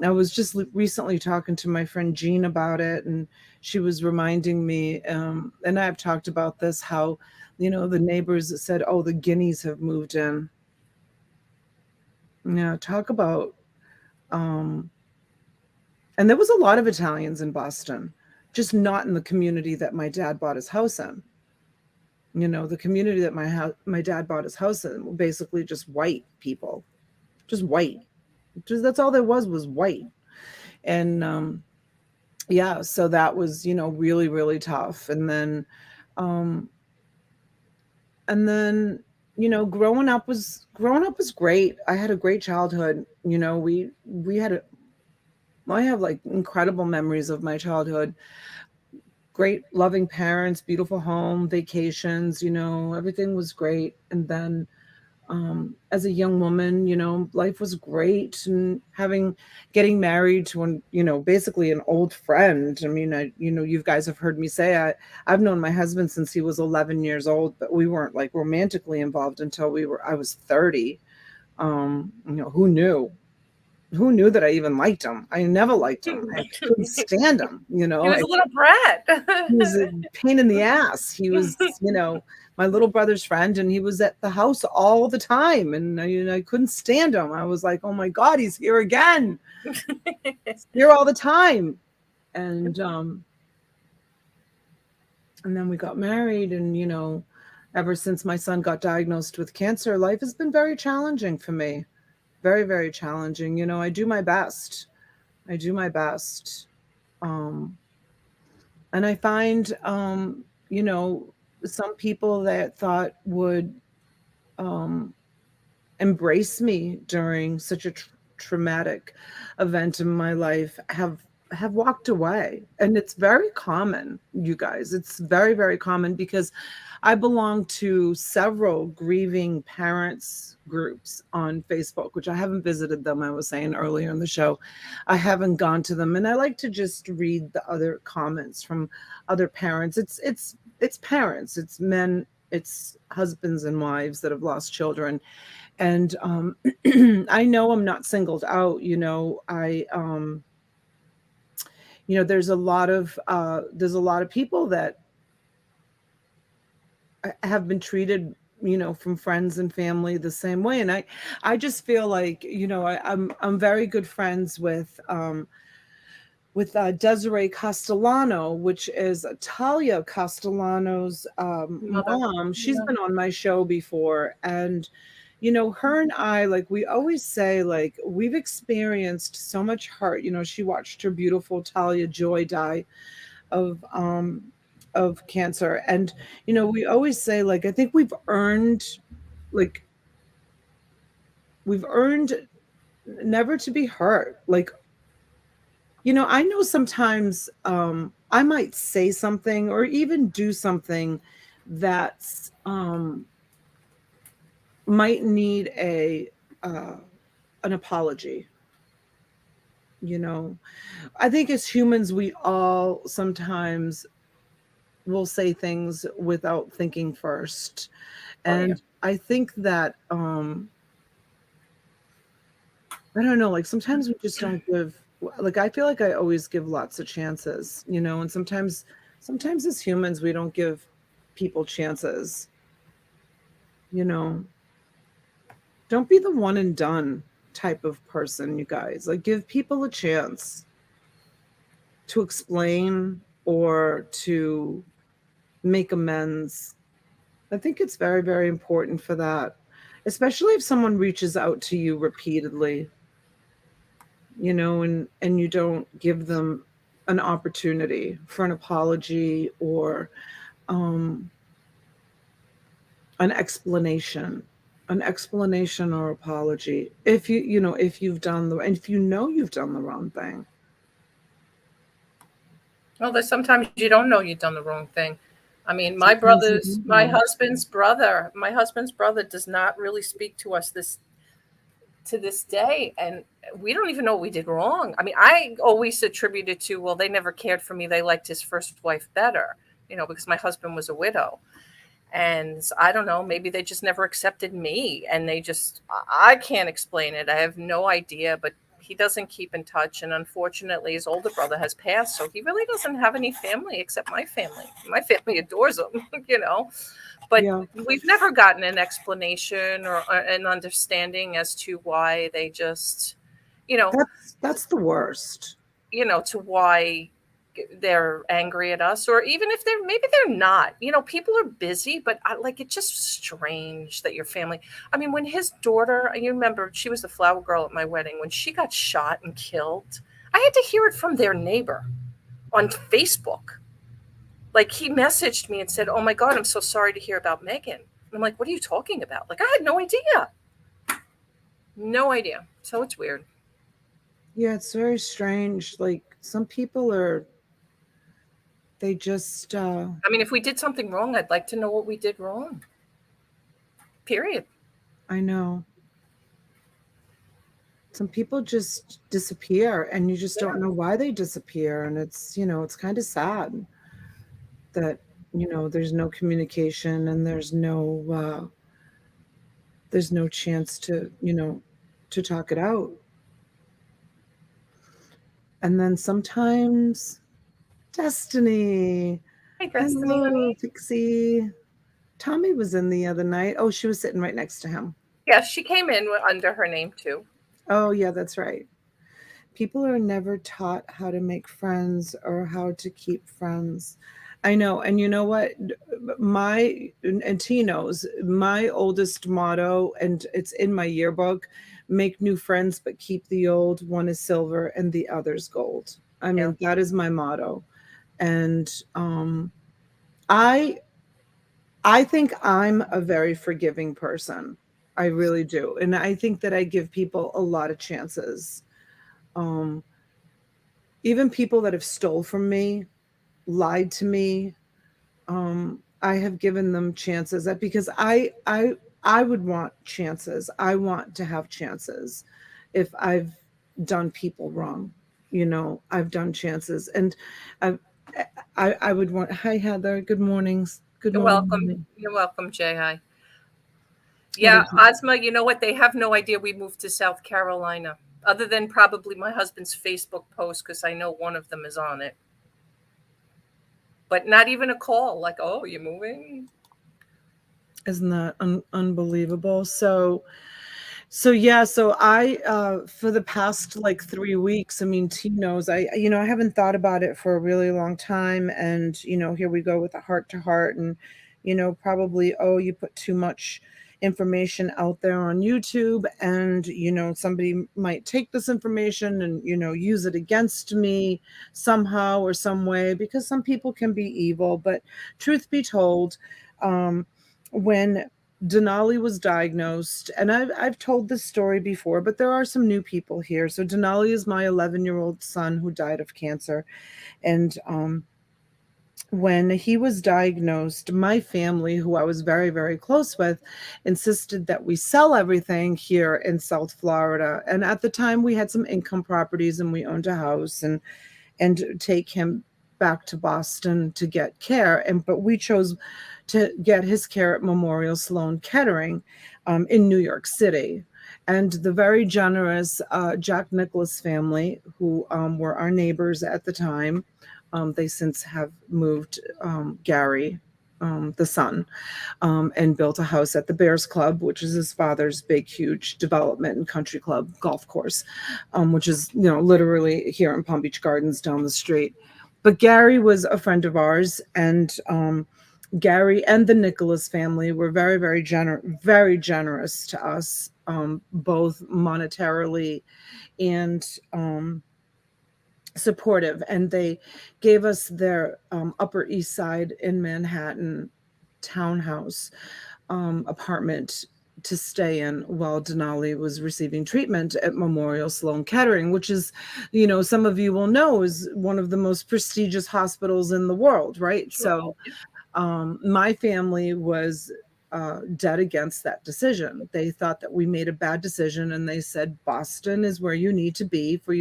I was just recently talking to my friend Jean about it, and she was reminding me, and I've talked about this, how, the neighbors said, oh, the guineas have moved in. Yeah, talk about, um, and there was a lot of Italians in Boston, just not in the community that my dad bought his house in. The community that my dad bought his house in were basically just white people, just white. Just that's all there was white. And yeah, so that was, really, really tough. Um, and then, growing up was great. I had a great childhood. We had I have like incredible memories of my childhood. Great loving parents, beautiful home, vacations, everything was great. And then as a young woman, life was great, and getting married to basically an old friend. I mean, you guys have heard me say I've known my husband since he was 11 years old, but we weren't like romantically involved until I was 30. Who knew? Who knew that I even liked him? I never liked him. I couldn't stand him. He was a little brat. He was a pain in the ass. He was, my little brother's friend, and he was at the house all the time, and I couldn't stand him. I was like, oh my God, he's here again. He's here all the time. And then we got married, and ever since my son got diagnosed with cancer, life has been very challenging for me. Very, very challenging. I do my best. I do my best. And I find, some people that thought would embrace me during such a traumatic event in my life have walked away. And it's very common, you guys. It's very, very common, because I belong to several grieving parents groups on Facebook, which I haven't visited them. I was saying earlier in the show, I haven't gone to them, and I like to just read the other comments from other parents. It's parents, it's men, it's husbands and wives that have lost children. And I know I'm not singled out. There's a lot of people that have been treated, from friends and family the same way. And I just feel like, I'm very good friends with Desiree Castellano, which is Talia Castellano's mom. She's been on my show before. And, her and I, like, we always say, like, we've experienced so much hurt. She watched her beautiful Talia Joy die of cancer. And, we always say, like, I think we've earned never to be hurt. Like, I know sometimes I might say something or even do something that's might need an apology. I think as humans, we all sometimes will say things without thinking first. And I think that I don't know, like, sometimes we just don't give, like, I feel like I always give lots of chances, and sometimes as humans, we don't give people chances. Don't be the one and done type of person, you guys. Like, give people a chance to explain or to make amends. I think it's very, very important for that, especially if someone reaches out to you repeatedly, and you don't give them an opportunity for an apology or an explanation or apology. If if you've done if you've done the wrong thing. Well, there's sometimes you don't know you've done the wrong thing. I mean, my husband's brother does not really speak to us to this day, and we don't even know what we did wrong. I mean, I always attributed to, well, they never cared for me. They liked his first wife better, because my husband was a widow. And I don't know, maybe they just never accepted me, and I can't explain it. I have no idea, but he doesn't keep in touch. And unfortunately, his older brother has passed. So he really doesn't have any family except my family. My family adores him, But Yeah. we've never gotten an explanation or an understanding as to why they just, That's the worst. to why they're angry at us, or even if maybe they're not. People are busy, but it's just strange that your family. I mean, when his daughter, you remember, she was the flower girl at my wedding, when she got shot and killed, I had to hear it from their neighbor on Facebook. Like, he messaged me and said, "Oh my God, I'm so sorry to hear about Megan." And I'm like, "What are you talking about?" Like, I had no idea. No idea. So it's weird. Yeah, it's very strange. Like, some people they just I mean, if we did something wrong, I'd like to know what we did wrong. Period. I know. Some people just disappear and you just don't know why they disappear. And it's, it's kind of sad that, there's no communication and there's no chance to, to talk it out. And then sometimes Destiny. Hey, Destiny, Hello, honey. Pixie. Tommy was in the other night. Oh, she was sitting right next to him. Yeah, she came in under her name too. Oh, yeah, that's right. People are never taught how to make friends or how to keep friends. I know. And you know what? And T knows, my oldest motto, and it's in my yearbook: make new friends, but keep the old. One is silver and the other's gold. I mean, that is my motto. And I think I'm a very forgiving person. I really do. And I think that I give people a lot of chances. Even people that have stole from me, lied to me, I have given them chances, because I would want chances. I want to have chances. If I've done people wrong, I've done chances, and I would want. Hi, Heather. Good mornings. Good You're morning. welcome. You're welcome, Jay. Hi. Yeah, Ozma, you know what? They have no idea we moved to South Carolina, other than probably my husband's Facebook post, because I know one of them is on it. But not even a call, like, "Oh, you're moving?" Isn't that unbelievable? So yeah, so I for the past 3 weeks, I mean, T knows, I haven't thought about it for a really long time, and here we go with a heart to heart, and probably, oh, you put too much information out there on YouTube, and somebody might take this information and use it against me somehow or some way, because some people can be evil. But truth be told, when Denali was diagnosed, and I've told this story before, but there are some new people here. So Denali is my 11-year-old son who died of cancer, and when he was diagnosed, my family, who I was very, very close with, insisted that we sell everything here in South Florida. And at the time, we had some income properties and we owned a house, and take him back to Boston to get care. But we chose to get his care at Memorial Sloan Kettering in New York City. And the very generous Jack Nicholas family, who were our neighbors at the time, they since have moved, Gary, the son, and built a house at the Bears Club, which is his father's big, huge development and country club golf course, which is, literally here in Palm Beach Gardens down the street. But Gary was a friend of ours, and Gary and the Nicholas family were very, very generous to us, both monetarily and supportive. And they gave us their Upper East Side in Manhattan townhouse apartment to stay in while Denali was receiving treatment at Memorial Sloan Kettering, which is, some of you will know, is one of the most prestigious hospitals in the world, right? Sure. So my family was dead against that decision. They thought that we made a bad decision, and they said, Boston is where you need to be for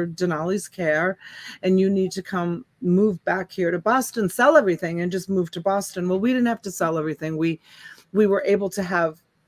Denali's care, and you need to move back here to Boston, sell everything, and just move to Boston. Well, we didn't have to sell everything. We were able to have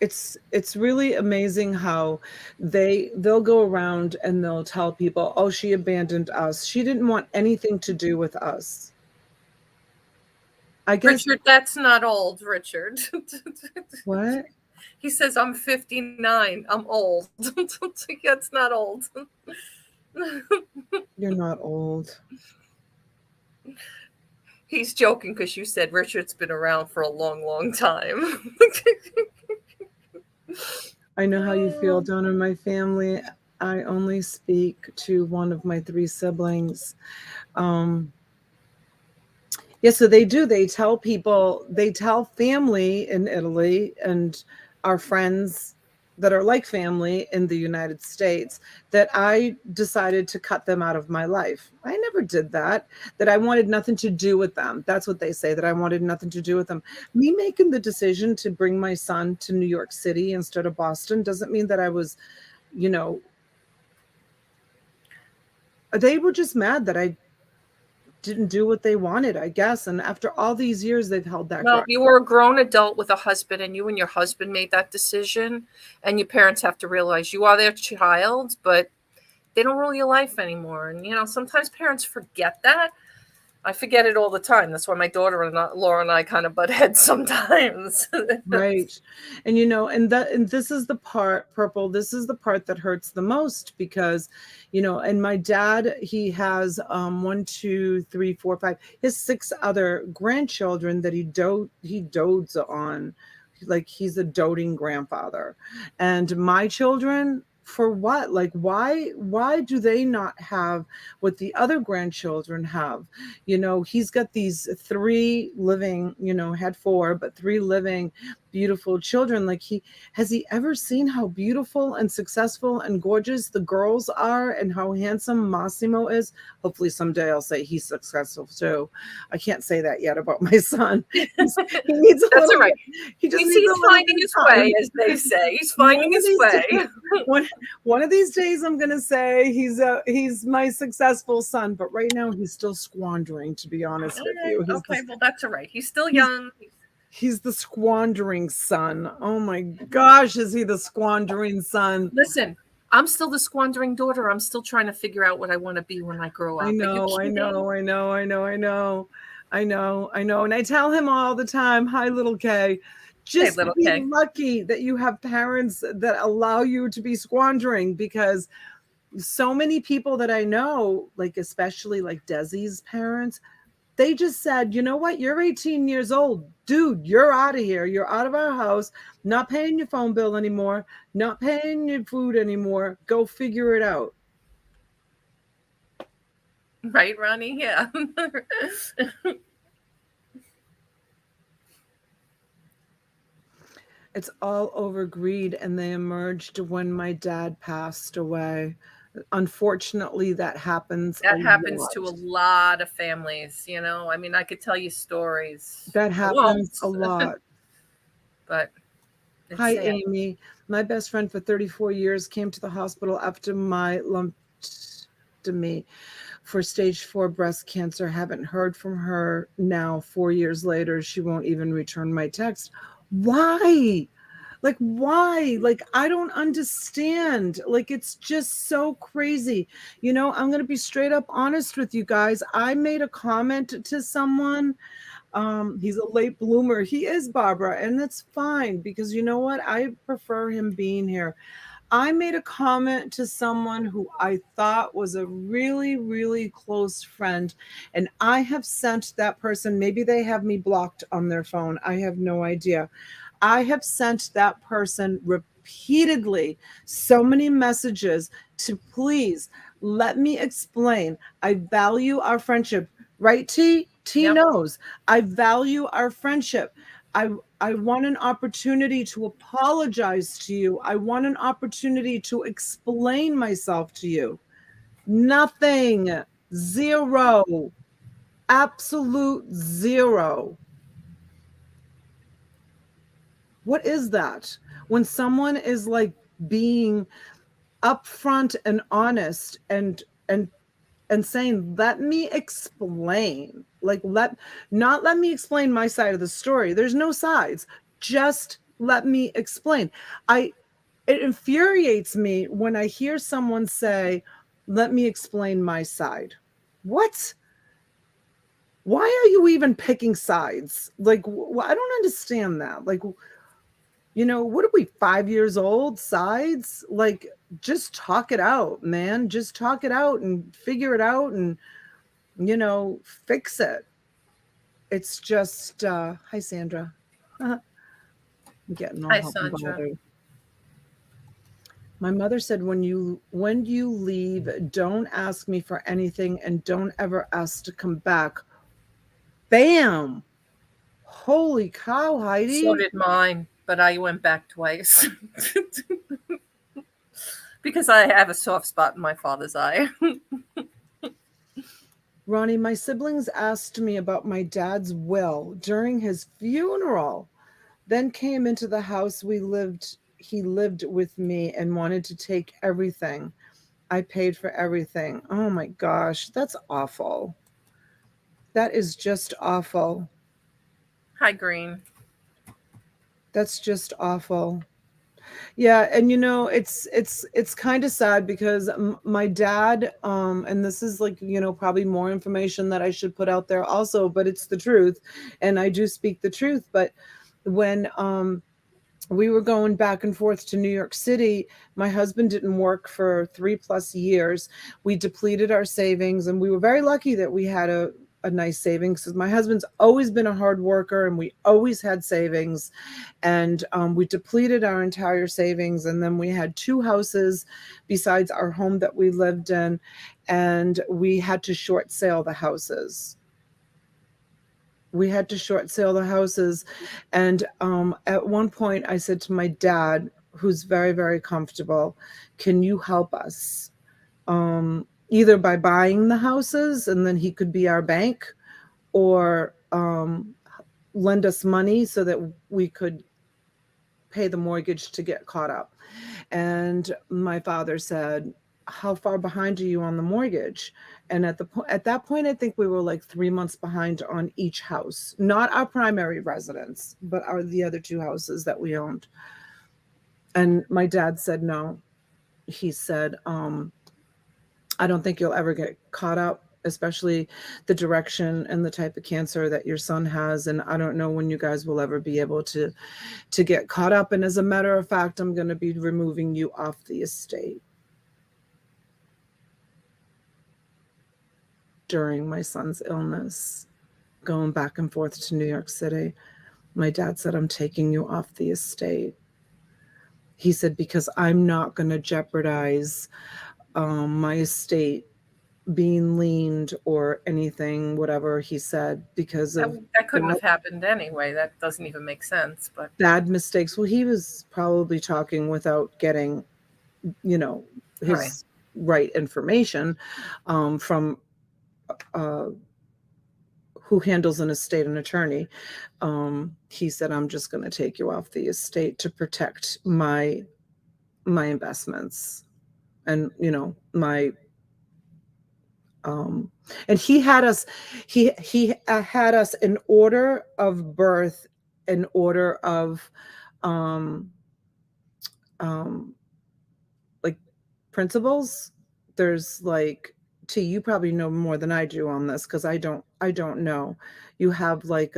it's really amazing how they'll go around and they'll tell people, oh, she abandoned us, she didn't want anything to do with us. I guess. Richard, that's not old, Richard. What? He says, I'm 59. I'm old. That's not old. You're not old. He's joking because you said Richard's been around for a long, long time. I know how you feel, Donna. My family, I only speak to one of my 3 siblings. Yeah, so they do. They tell people, they tell family in Italy and our friends that are like family in the United States that I decided to cut them out of my life. I never did that, that I wanted nothing to do with them. That's what they say, that I wanted nothing to do with them. Me making the decision to bring my son to New York City instead of Boston doesn't mean that I was, you know, they were just mad that I didn't do what they wanted, I guess. And after all these years, they've held that Well, grudge. you were a grown adult with a husband, and you and your husband made that decision. And your parents have to realize you are their child, but they don't rule your life anymore. And, sometimes parents forget that. I forget it all the time. That's why my daughter and Laura and I kind of butt heads sometimes. Right. And and this is the part, Purple, this is the part that hurts the most because, and my dad, he has 1, 2, 3, 4, 5, his 6 other grandchildren that he dotes on. Like he's a doting grandfather. And my children, for what? Like why do they not have what the other grandchildren have? He's got these 3 living, had 4, but 3 living beautiful children. Like has he ever seen how beautiful and successful and gorgeous the girls are and how handsome Massimo is? Hopefully someday I'll say he's successful too. I can't say that yet about my son. He needs a That's little all right. He just He's needs a little finding his way, as they say. He's finding his way. One of these days I'm going to say he's my successful son, but right now he's still squandering, to be honest with you. Well, that's all right. He's still young. He's the squandering son. Oh my gosh, is he the squandering son? Listen, I'm still the squandering daughter. I'm still trying to figure out what I want to be when I grow up. I know. And I tell him all the time, hi, little Kay. Just little be Kay. lucky that you have parents that allow you to be squandering, because so many people that I know, like especially like Desi's parents, they just said, you know what? You're 18 years old. Dude, you're out of here. You're out of our house. Not paying your phone bill anymore. Not paying your food anymore. Go figure it out. Right, Ronnie? Yeah. It's all over greed, and they emerged when my dad passed away. Unfortunately, that happens. That happens to a lot of families, I mean, I could tell you stories. That happens a lot. But hi, sad. Amy. My best friend for 34 years came to the hospital after my lumpectomy for stage 4 breast cancer. Haven't heard from her now 4 years later. She won't even return my text. Why? Like, why? Like, I don't understand. Like, it's just so crazy. I'm going to be straight up honest with you guys. I made a comment to someone. He's a late bloomer. He is, Barbara, and that's fine, because you know what? I prefer him being here. I made a comment to someone who I thought was a really, really close friend, and I have sent that person, maybe they have me blocked on their phone. I have no idea. I have sent that person repeatedly so many messages to please let me explain. I value our friendship. Right, T? T Yep. knows. I value our friendship. I want an opportunity to apologize to you. I want an opportunity to explain myself to you. Nothing. Zero. Absolute zero. What is that? When someone is like being upfront and honest and saying, let me explain. Like, let me explain my side of the story. There's no sides. Just let me explain. It infuriates me when I hear someone say, let me explain my side. What? Why are you even picking sides? Like, I don't understand that. Like, what are we, 5 years old? Sides? Like, just talk it out, man. Just talk it out and figure it out and, fix it. It's just, hi, Sandra. I'm getting all Hi, hot and Sandra. bothered. My mother said, when you leave, don't ask me for anything and don't ever ask to come back. Bam! Holy cow, Heidi. So did mine, but I went back twice. Because I have a soft spot in my father's eye. Ronnie, my siblings asked me about my dad's will during his funeral, then came into the house he lived with me and wanted to take everything. I paid for everything. Oh my gosh, that's awful. That is just awful. Hi, Green. That's just awful. Yeah, and it's kind of sad because my dad, and this is like, probably more information that I should put out there also, but it's the truth, and I do speak the truth. But when we were going back and forth to New York City, my husband didn't work for 3+ years. We depleted our savings, and we were very lucky that we had a nice savings, because my husband's always been a hard worker and we always had savings. And we depleted our entire savings, and then we had 2 houses besides our home that we lived in, and we had to short sale the houses. And at one point I said to my dad, who's very, very comfortable, can you help us? Either by buying the houses and then he could be our bank, or lend us money so that we could pay the mortgage to get caught up. And my father said, how far behind are you on the mortgage? And at that point, I think we were like 3 months behind on each house, not our primary residence, but the other 2 houses that we owned. And my dad said, no. He said, I don't think you'll ever get caught up, especially the direction and the type of cancer that your son has. And I don't know when you guys will ever be able to get caught up. And as a matter of fact, I'm going to be removing you off the estate. During my son's illness, going back and forth to New York City, my dad said, I'm taking you off the estate. He said, because I'm not going to jeopardize my estate being liened or anything, whatever he said, because of that couldn't have happened anyway. That doesn't even make sense. But bad mistakes. Well, he was probably talking without getting, his right information from who handles an estate, an attorney. He said, I'm just going to take you off the estate to protect my investments and, my, and he had us in order of birth, in order of, like principles. There's like, you probably know more than I do on this, because I don't know. You have like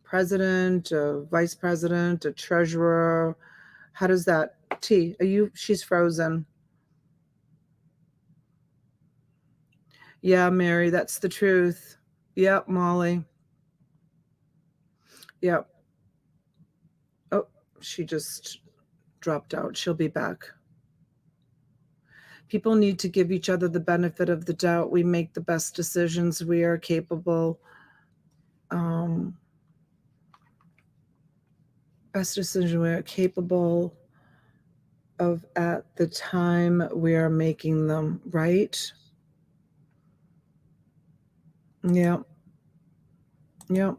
president, a vice president, a treasurer. How does that, she's frozen. Yeah, Mary, that's the truth. Yep, Molly. Yep. Oh, she just dropped out. She'll be back. People need to give each other the benefit of the doubt. We make the best decisions we are capable. Best decision we are capable of at the time we are making them, right? Yep. Yep.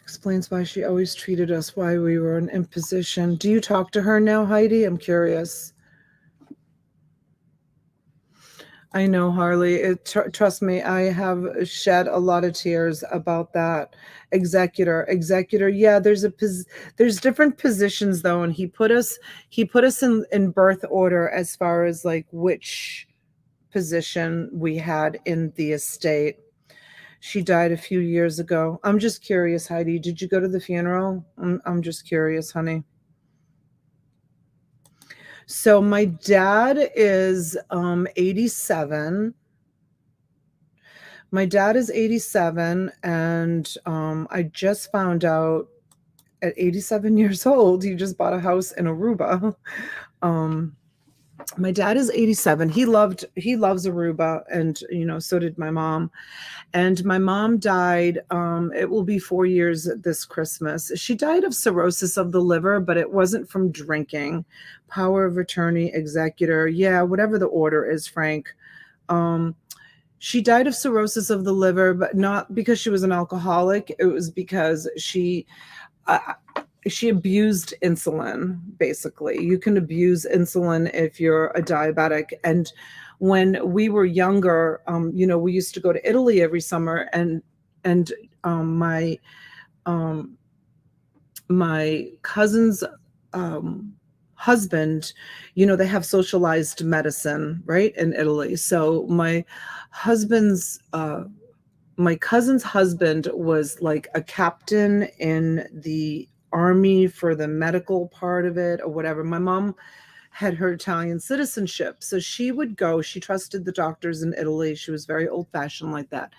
Explains why she always treated us, why we were in imposition. Do you talk to her now, Heidi? I'm curious. I know, Harley. Trust me, I have shed a lot of tears about that. Executor. Yeah, there's different positions though, and he put us in birth order as far as like which position we had in the estate. She died a few years ago. I'm just curious, Heidi. Did you go to the funeral? I'm just curious, honey. So my dad is 87. My dad is 87, and I just found out at 87 years old, he just bought a house in Aruba. Um, my dad is 87. He loves Aruba, and so did my mom. And my mom died. It will be 4 years this Christmas. She died of cirrhosis of the liver, but it wasn't from drinking. Power of attorney, executor. Yeah, whatever the order is, Frank. She died of cirrhosis of the liver, but not because she was an alcoholic. It was because she abused insulin. Basically, you can abuse insulin if you're a diabetic. And when we were younger, we used to go to Italy every summer, and my cousin's husband, they have socialized medicine, right, in Italy. So my cousin's husband was like a captain in the army for the medical part of it or whatever. My mom had her Italian citizenship. So she would go, she trusted the doctors in Italy. She was very old fashioned like that.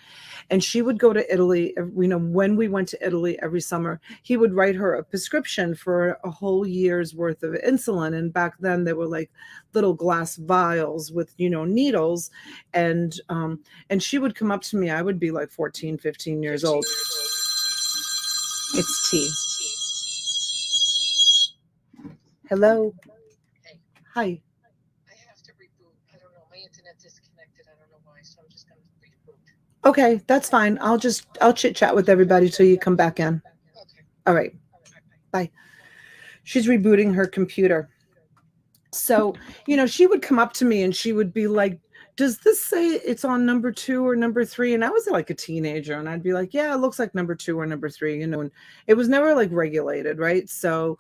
And she would go to Italy, when we went to Italy every summer, he would write her a prescription for a whole year's worth of insulin. And back then they were like little glass vials with, needles. And she would come up to me. I would be like 14, 15 years old. It's tea. Hello. Hi. I have to reboot. I don't know. My internet disconnected. I don't know why. So I'm just going to reboot. Okay, that's fine. I'll chit chat with everybody till you come back in. Okay. All right. Bye. She's rebooting her computer. So, she would come up to me and she would be like, does this say it's on number 2 or number 3? And I was like a teenager, and I'd be like, yeah, it looks like number 2 or number 3, and it was never like regulated, right? So,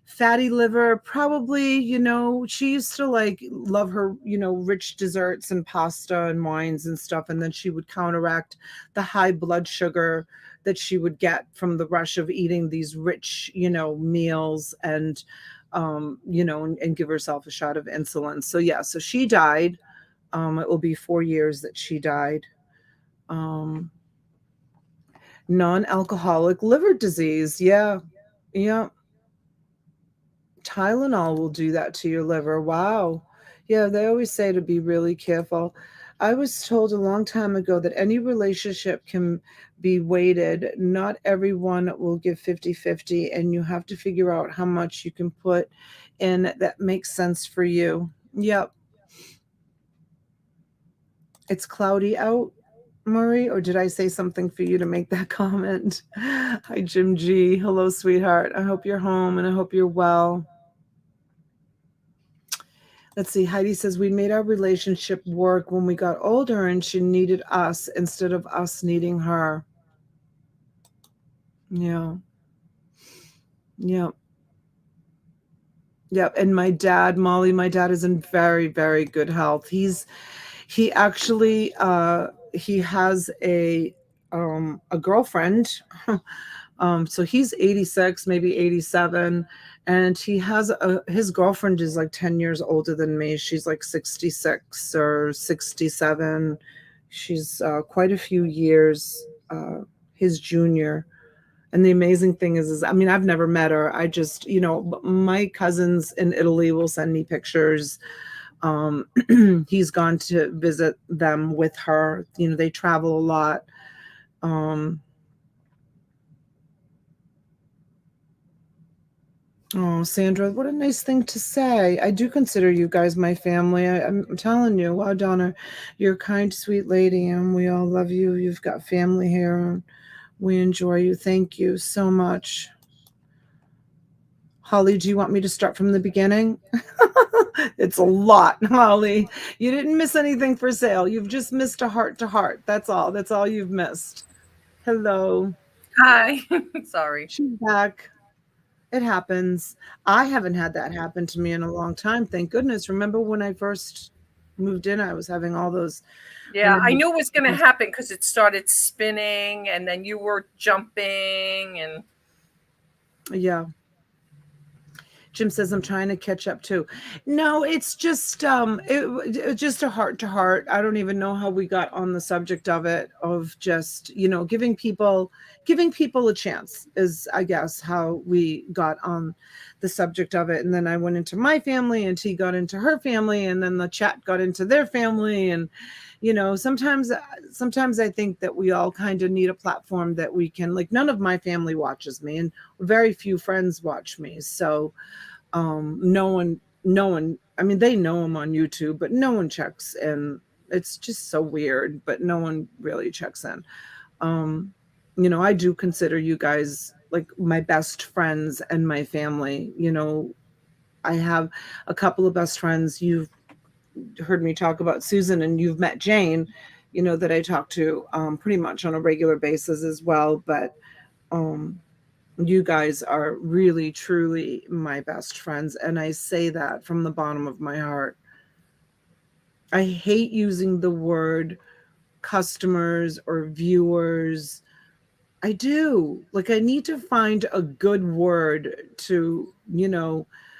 fatty liver, probably, she used to like love her, rich desserts and pasta and wines and stuff. And then she would counteract the high blood sugar that she would get from the rush of eating these rich, meals, and and give herself a shot of insulin. So yeah, so she died. It will be 4 years that she died. Non-alcoholic liver disease. Yeah. Tylenol will do that to your liver. Wow. Yeah, they always say to be really careful. I was told a long time ago that any relationship can be weighted. Not everyone will give 50-50, and you have to figure out how much you can put in that makes sense for you. Yep. It's cloudy out, Murray, or did I say something for you to make that comment? Hi, Jim G. Hello, sweetheart. I hope you're home and I hope you're well. Let's see. Heidi says, we made our relationship work when we got older and she needed us instead of us needing her. Yeah. Yep. And my dad, Molly, is in very, very good health. He actually he has a girlfriend. So he's 86, maybe 87. And he has his girlfriend is like 10 years older than me. She's like 66 or 67. She's quite a few years his junior. And the amazing thing is, I mean, I've never met her. I just, my cousins in Italy will send me pictures. He's gone to visit them with her. They travel a lot. Oh, Sandra, what a nice thing to say. I do consider you guys my family. I'm telling you, wow, Donna, you're a kind, sweet lady, and we all love you. You've got family here. We enjoy you. Thank you so much. Holly, do you want me to start from the beginning? It's a lot, Holly. You didn't miss anything for sale. You've just missed a heart to heart. That's all. That's all you've missed. Hello. Hi. Sorry. She's back. It happens. I haven't had that happen to me in a long time. Thank goodness. Remember when I first moved in, I was having all those. Yeah, I knew it was going to happen because it started spinning and then you were jumping and. Yeah. Jim says I'm trying to catch up too. No, it's just just a heart to heart. I don't even know how we got on the subject of it, of just, giving people a chance is, I guess, how we got on the subject of it. And then I went into my family and T got into her family and then the chat got into their family. And sometimes I think that we all kind of need a platform that we can, like, none of my family watches me and very few friends watch me. So no one, I mean, they know I'm on YouTube, but no one checks in. It's just so weird, but no one really checks in. I do consider you guys like my best friends and my family. I have a couple of best friends. You've heard me talk about Susan, and you've met Jane, that I talk to pretty much on a regular basis as well. But you guys are really, truly my best friends. And I say that from the bottom of my heart. I hate using the word customers or viewers. I do. Like, I need to find a good word to,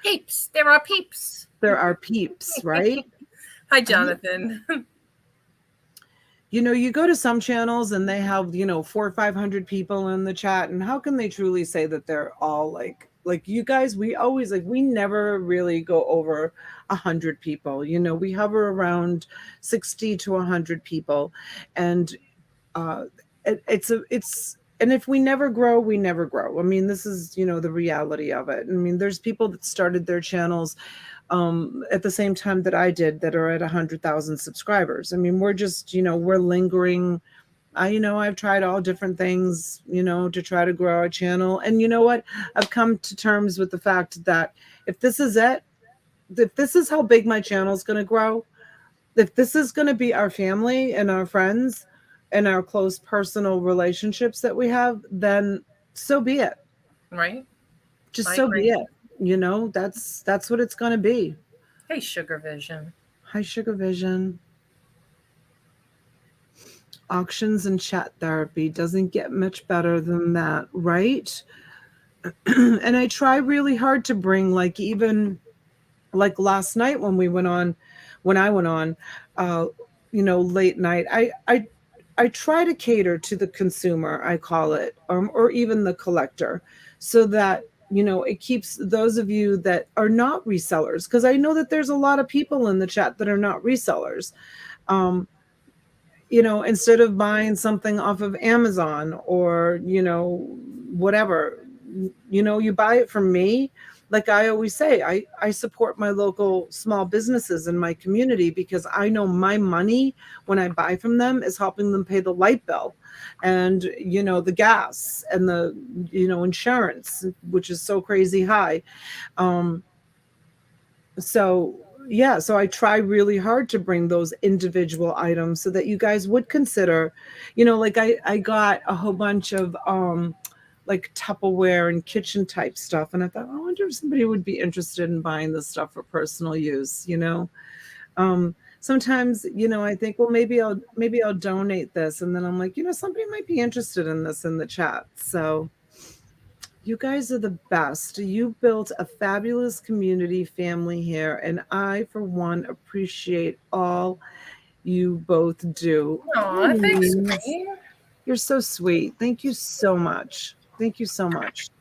Peeps. There are peeps. There are peeps, right? Hi, Jonathan. You go to some channels and they have, 400 or 500 people in the chat. And how can they truly say that they're all like you guys? We always we never really go over 100 people. We hover around 60 to 100 people. And and if we never grow, we never grow. I mean, this is, the reality of it. I mean, there's people that started their channels at the same time that I did that are at 100,000 subscribers. I mean, we're just, we're lingering. I've tried all different things, to try to grow our channel. And you know what? I've come to terms with the fact that if this is it, if this is how big my channel is going to grow, if this is going to be our family and our friends and our close personal relationships that we have, then so be it. Right. Just so be it. That's what it's going to be. Hey, Sugar Vision. Hi, Sugar Vision. Auctions and chat therapy doesn't get much better than that, right? And I try really hard to bring, even last night when I went on, late night, I try to cater to the consumer, I call it, or even the collector, so that, it keeps those of you that are not resellers, because I know that there's a lot of people in the chat that are not resellers. Instead of buying something off of Amazon or, whatever, you buy it from me. Like I always say, I support my local small businesses in my community because I know my money when I buy from them is helping them pay the light bill and, the gas and the, insurance, which is so crazy high. So I try really hard to bring those individual items so that you guys would consider, I got a whole bunch of, Tupperware and kitchen type stuff. And I thought, I wonder if somebody would be interested in buying this stuff for personal use, sometimes, I think, well, maybe I'll donate this. And then I'm like, somebody might be interested in this in the chat. So you guys are the best. You built a fabulous community family here. And I, for one, appreciate all you both do. Aw, thanks, Queen. You're so sweet. Thank you so much. Thank you so much.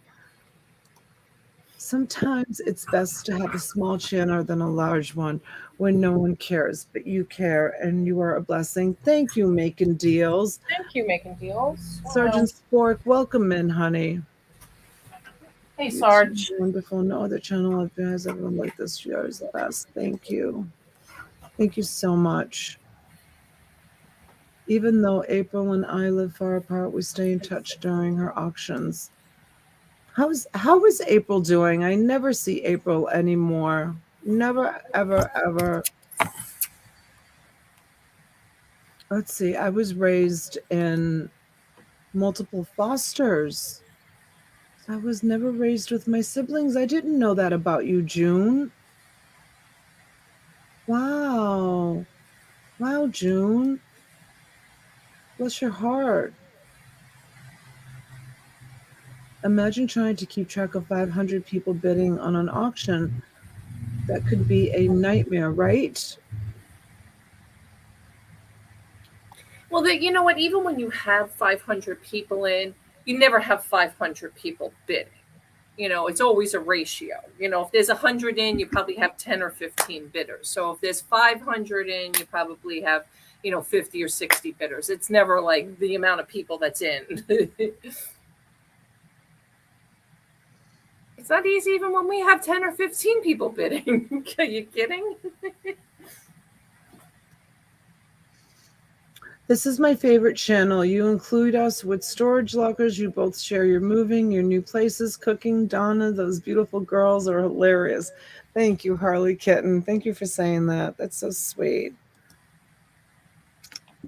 Sometimes it's best to have a small channel than a large one when no one cares, but you care and you are a blessing. Thank you, Making Deals. Thank you, Making Deals. Sergeant Spork, welcome in, honey. Hey, Sarge. Wonderful. No other channel has everyone like this. You are the best. Thank you. Thank you so much. Even though April and I live far apart, we stay in touch during her auctions. How is April doing? I never see April anymore. never, ever, ever. Let's see. I was raised in multiple fosters. I was never raised with my siblings. I didn't know that about you, June. Wow. Wow, June. Bless your heart. Imagine trying to keep track of 500 people bidding on an auction. That could be a nightmare, right? Well, you know what? Even when you have 500 people in, you never have 500 people bidding. You know, it's always a ratio. You know, if there's 100 in, you probably have 10 or 15 bidders. So if there's 500 in, you probably have, 50 or 60 bidders. It's never like the amount of people that's in. It's not easy even when we have 10 or 15 people bidding. Are you kidding? This is my favorite channel. You include us with storage lockers. You both share your moving, your new places, cooking. Donna, those beautiful girls are hilarious. Thank you, Harley Kitten. Thank you for saying that. That's so sweet.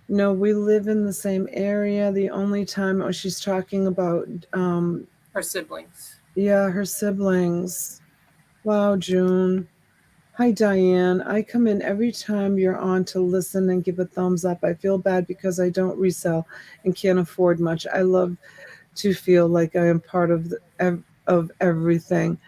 No, we live in the same area. The only time she's talking about Her siblings. Yeah, her siblings. Wow, June. Hi, Diane. I come in every time you're on to listen and give a thumbs up. I feel bad because I don't resell and can't afford much. I love to feel like I am part of of everything.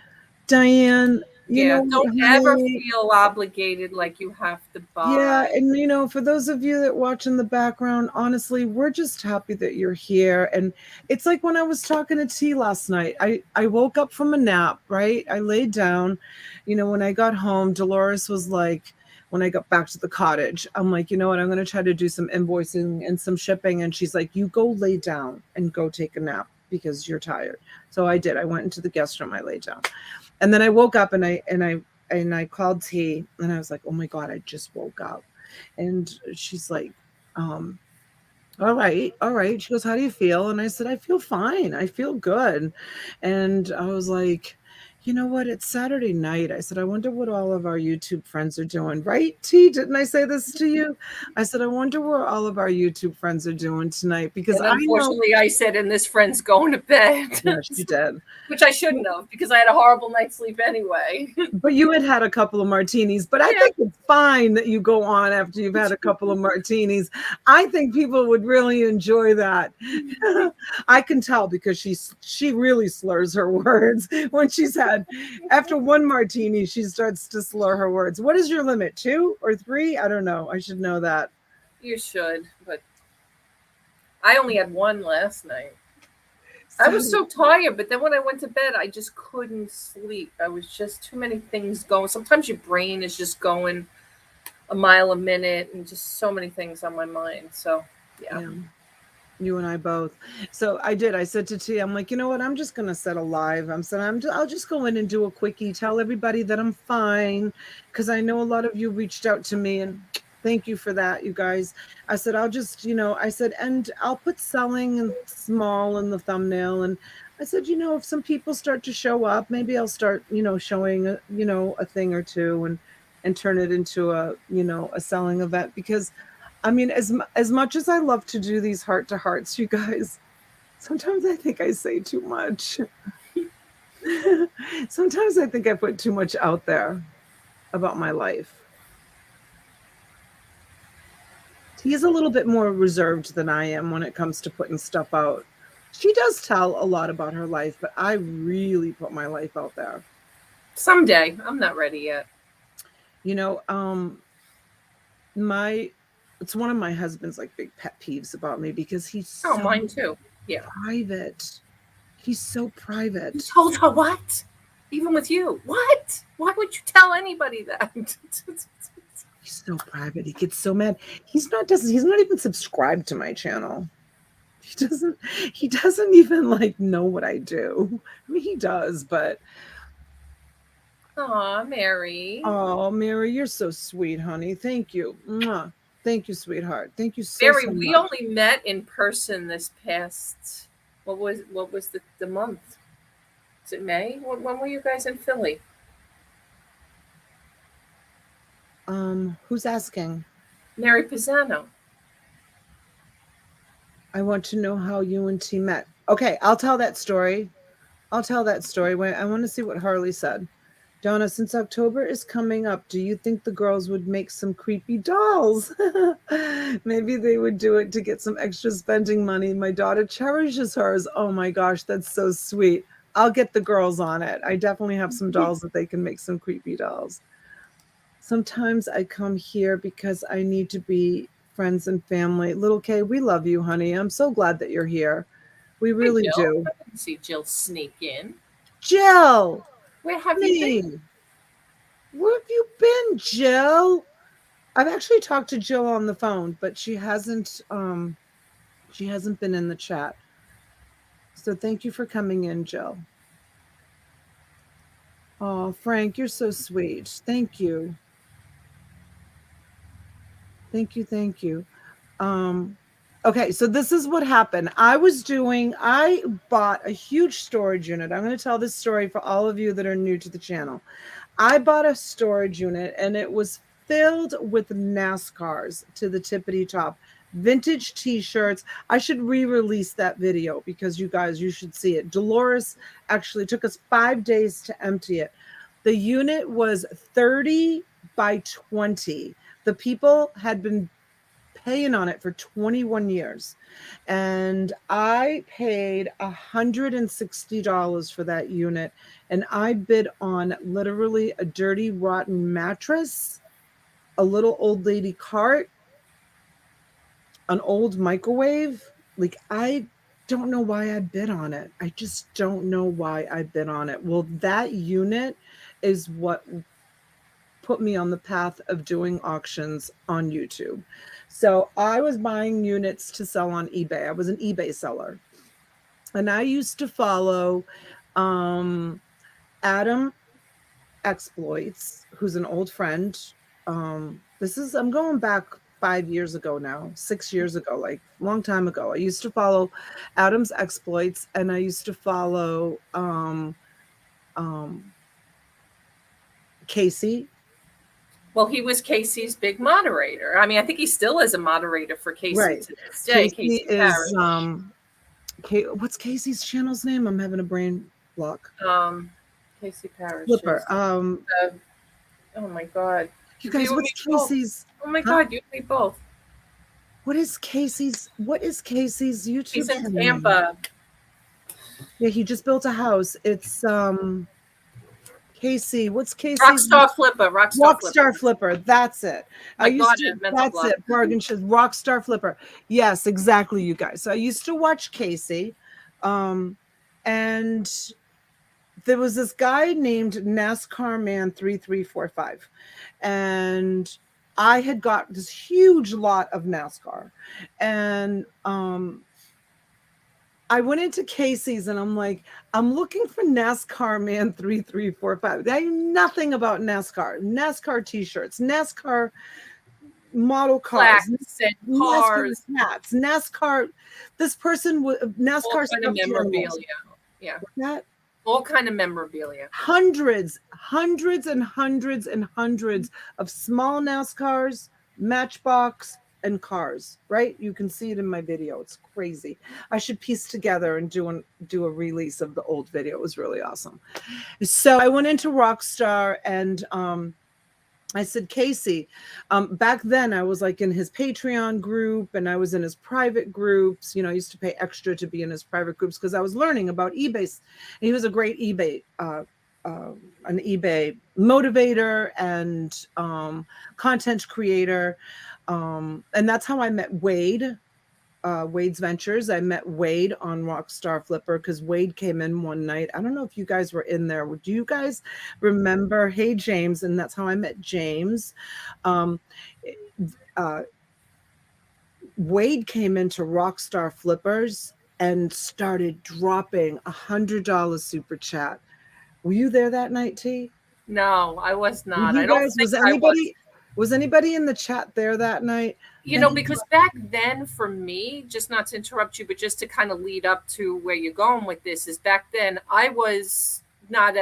Diane, Don't ever honey, feel obligated like you have to yeah, buy. and for those of you that watch in the background, honestly, we're just happy that you're here. And it's like when I was talking to T last night, I woke up from a nap, right? I laid down. When I got home, Dolores was like, when I got back to the cottage, I'm like, you know what? I'm going to try to do some invoicing and some shipping. And she's like, you go lay down and go take a nap because you're tired. So I did. I went into the guest room. I laid down. And then I woke up and I called T and I was like, oh my God, I just woke up. And she's like, all right, all right. She goes, how do you feel? And I said, I feel fine. I feel good. And I was like, you know what? It's Saturday night. I said, I wonder what all of our YouTube friends are doing. Right, T? Didn't I say this to you? I said, I wonder where all of our YouTube friends are doing tonight because And I know. unfortunately, I said, and this friend's going to bed. Yes, you did. Which I shouldn't have because I had a horrible night's sleep anyway. But you had a couple of martinis. But I think it's fine that you go on after you've had a couple of martinis. I think people would really enjoy that. I can tell because she really slurs her words when she's had after one martini. She starts to slur her words. What is your limit? 2 or 3? I don't know. I should know that. You should, but I only had one last night. I was so tired, but then when I went to bed, I just couldn't sleep. I was just too many things going. Sometimes your brain is just going a mile a minute and just so many things on my mind. So, yeah. You and I both. So I did. I said to T, I'm like, you know what? I'm just going to set a live. I'll just go in and do a quickie, tell everybody that I'm fine. Because I know a lot of you reached out to me and thank you for that, you guys. I said, I'll just, I said, and I'll put selling and small in the thumbnail. And I said, if some people start to show up, maybe I'll start, showing, a thing or two and turn it into a selling event because I mean, as much as I love to do these heart to hearts, you guys, sometimes I think I say too much. Sometimes I think I put too much out there about my life. He's a little bit more reserved than I am when it comes to putting stuff out. She does tell a lot about her life, but I really put my life out there. Someday. I'm not ready yet. It's one of my husband's like big pet peeves about me because he's so mine too. Yeah. Private. He's so private. You told her what? Even with you. What? Why would you tell anybody that? He's so private. He gets so mad. He's not even subscribed to my channel. He doesn't even like know what I do. I mean, he does, but Aw, Mary. Oh, Mary, you're so sweet, honey. Thank you. Mwah. Thank you, sweetheart. Thank you so, Mary, so much. we only met in person this past, what was the month? Is it May? When were you guys in Philly? Who's asking? Mary Pisano. I want to know how you and T met. Okay, I'll tell that story. Wait, I want to see what Harley said. Donna, since October is coming up, do you think the girls would make some creepy dolls? Maybe they would do it to get some extra spending money. My daughter cherishes hers. Oh my gosh, that's so sweet. I'll get the girls on it. I definitely have some dolls that they can make some creepy dolls. Sometimes I come here because I need to be friends and family. Little Kay, we love you, honey. I'm so glad that you're here. We Hey, really Jill. do. I didn't see Jill sneak in. Jill, Where have you honey, been? where have you been, Jill? I've actually talked to Jill on the phone, but she hasn't been in the chat. So thank you for coming in, Jill. Oh, Frank, you're so sweet. Thank you. Thank you. Thank you. Okay, so this is what happened. I bought a huge storage unit. I'm going to tell this story for all of you that are new to the channel. I bought a storage unit and it was filled with NASCARs to the tippity top. Vintage t-shirts. I should re-release that video because you should see it. Dolores actually took us 5 days to empty it. The unit was 30 by 20. The people had been paying on it for 21 years. And I paid $160 for that unit. And I bid on literally a dirty, rotten mattress, a little old lady cart, an old microwave. Like, I don't know why I bid on it. I just don't know why I bid on it. Well, that unit is what put me on the path of doing auctions on YouTube. So I was buying units to sell on eBay. I was an eBay seller. And I used to follow Adam Exploits, who's an old friend. I'm going back 5 years ago now, 6 years ago, like long time ago. I used to follow Adam's Exploits and I used to follow Casey. Well, he was Casey's big moderator. I mean, I think he still is a moderator for Casey Right. to this day. Casey is what's Casey's channel's name? I'm having a brain block. Casey Parrish. Flipper. Oh my God. You guys, what's Casey's? Oh my God, you and me both. What is Casey's YouTube He's in channel? Tampa. Yeah, he just built a house. It's Casey. What's Casey? Rockstar Flipper. Rockstar Flipper. That's it. That's it. Bargain shows. Rockstar Flipper. Yes, exactly, you guys. So I used to watch Casey. And there was this guy named NASCAR Man 3345. And I had got this huge lot of NASCAR. And I went into Casey's and I'm like, I'm looking for NASCAR Man 3345. I knew nothing about NASCAR t-shirts, NASCAR model cars, cars, hats, NASCAR. This person was NASCAR all kind of memorabilia. Yeah. That all kind of memorabilia. Hundreds and hundreds of small NASCARs, Matchbox, and cars, right? You can see it in my video. It's crazy. I should piece together and do a release of the old video. It was really awesome. So I went into Rockstar and I said, Casey, back then I was like in his Patreon group and I was in his private groups. You know, I used to pay extra to be in his private groups because I was learning about eBay. And he was a great eBay, an eBay motivator and content creator. And that's how I met Wade. Wade's Ventures. I met Wade on Rockstar Flipper because Wade came in one night. I don't know if you guys were in there. Do you guys remember? Hey, James. And that's how I met James. Wade came into Rockstar Flippers and started dropping $100 super chat. Were you there that night, T? No, I was not. I don't think was anybody in the chat there that night? You know, because back then for me, just not to interrupt you, but just to kind of lead up to where you're going with this, is back then I was not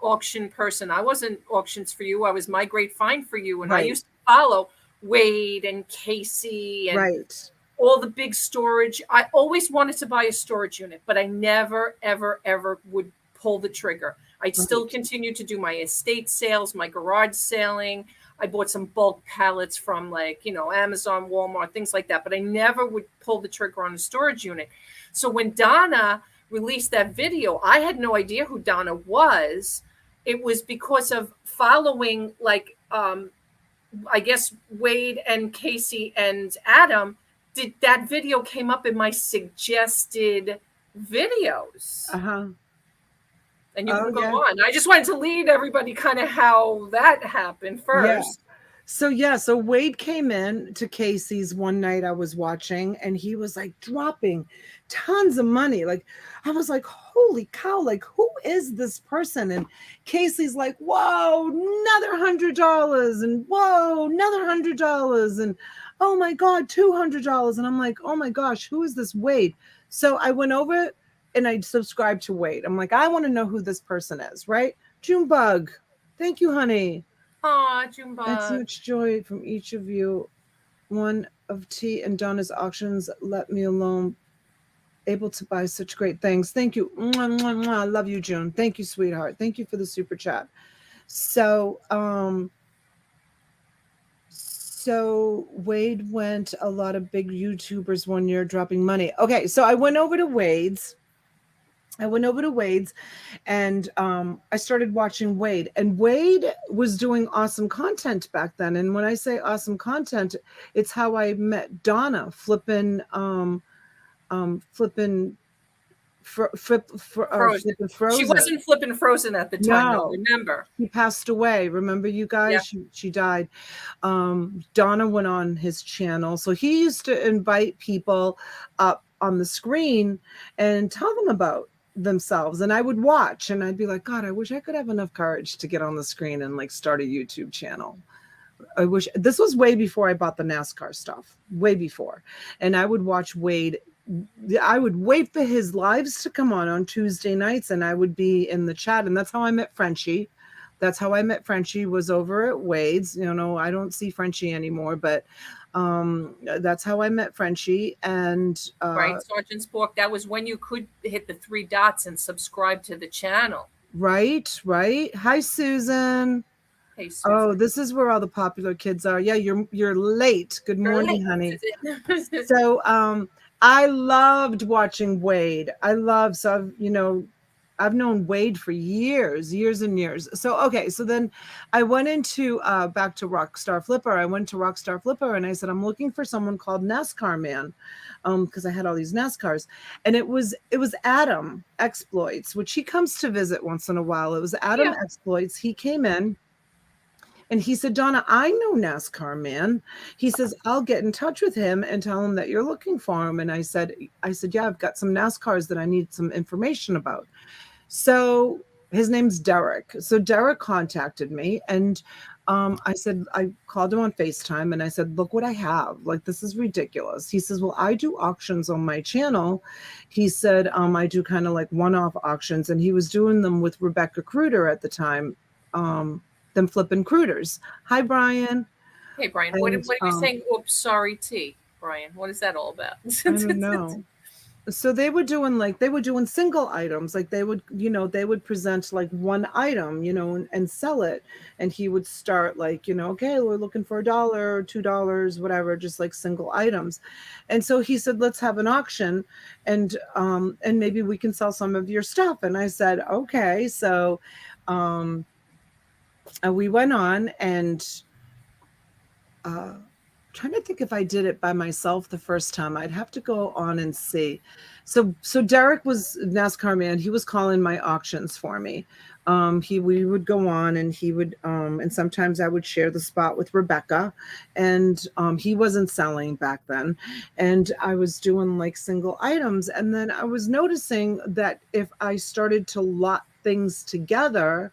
auction person. I wasn't auctions for you. I was My Great Find for You. And I Right. used to follow Wade and Casey and Right. all the big storage. I always wanted to buy a storage unit, but I never, ever, ever would pull the trigger. I'd still continue to do my estate sales, my garage selling. I bought some bulk pallets from like, Amazon, Walmart, things like that, but I never would pull the trigger on a storage unit. So when Donna released that video, I had no idea who Donna was. It was because of following like, I guess Wade and Casey and Adam. That video came up in my suggested videos. And you can go on. I just wanted to lead everybody kind of how that happened first. So Wade came in to Casey's one night I was watching, and he was like dropping tons of money. Like, I was like, holy cow, like, who is this person? And Casey's like, whoa, another $100, and whoa, another $100, and oh my God, $200. And I'm like, oh my gosh, who is this Wade? So I went over and I subscribed to Wade. I'm like, I want to know who this person is, right? Junebug. Thank you, honey. Aw, Junebug. And so much joy from each of you. One of T and Donna's auctions let me alone, able to buy such great things. Thank you. Mwah, mwah, mwah. I love you, June. Thank you, sweetheart. Thank you for the super chat. So Wade went a lot of big YouTubers one year dropping money. Okay, so I went over to Wade's and I started watching Wade, and Wade was doing awesome content back then. And when I say awesome content, it's how I met Donna flipping Frozen. She wasn't flipping Frozen at the time. No, remember. He passed away. Remember, you guys? Yeah. She died. Donna went on his channel. So he used to invite people up on the screen and tell them about themselves. And I would watch and I'd be like, God, I wish I could have enough courage to get on the screen and like start a YouTube channel. I wish. This was way before I bought the NASCAR stuff, way before. And I would watch Wade. I would wait for his lives to come on Tuesday nights, and I would be in the chat. And that's how I met Frenchie. Was over at Wade's. I don't see Frenchie anymore, but that's how I met Frenchie. And right, Sergeant Spork, that was when you could hit the 3 dots and subscribe to the channel. Right. Hi, Susan. Hey, Susan. Oh, this is where all the popular kids are. Yeah, you're late. Good morning, honey. So I loved watching Wade. I've known Wade for years and years. So then I went into back to Rockstar Flipper. I went to Rockstar Flipper and I said, I'm looking for someone called NASCAR Man, because I had all these NASCARs. And it was Adam Exploits, which he comes to visit once in a while. It was Adam Exploits. He came in and he said, Donna, I know NASCAR Man. He says, I'll get in touch with him and tell him that you're looking for him. And I said, yeah, I've got some NASCARs that I need some information about. So his name's Derek. So Derek contacted me, and I called him on FaceTime and I said, look what I have. Like, this is ridiculous. He says, well, I do auctions on my channel. He said, I do kind of like one-off auctions, and he was doing them with Rebecca Cruder at the time, them flipping Cruders. Hi, Brian. Hey, Brian. What are you saying? Oops, sorry, T. Brian, what is that all about? I don't know. So they were doing single items. Like they would present like one item, and sell it. And he would start like, okay, we're looking for $1 or $2, whatever, just like single items. And so he said, let's have an auction and maybe we can sell some of your stuff. And I said, okay. So we went on and trying to think if I did it by myself the first time. I'd have to go on and see. So Derek was NASCAR Man. He was calling my auctions for me. We would go on and he would, and sometimes I would share the spot with Rebecca, and he wasn't selling back then. And I was doing like single items. And then I was noticing that if I started to lot things together,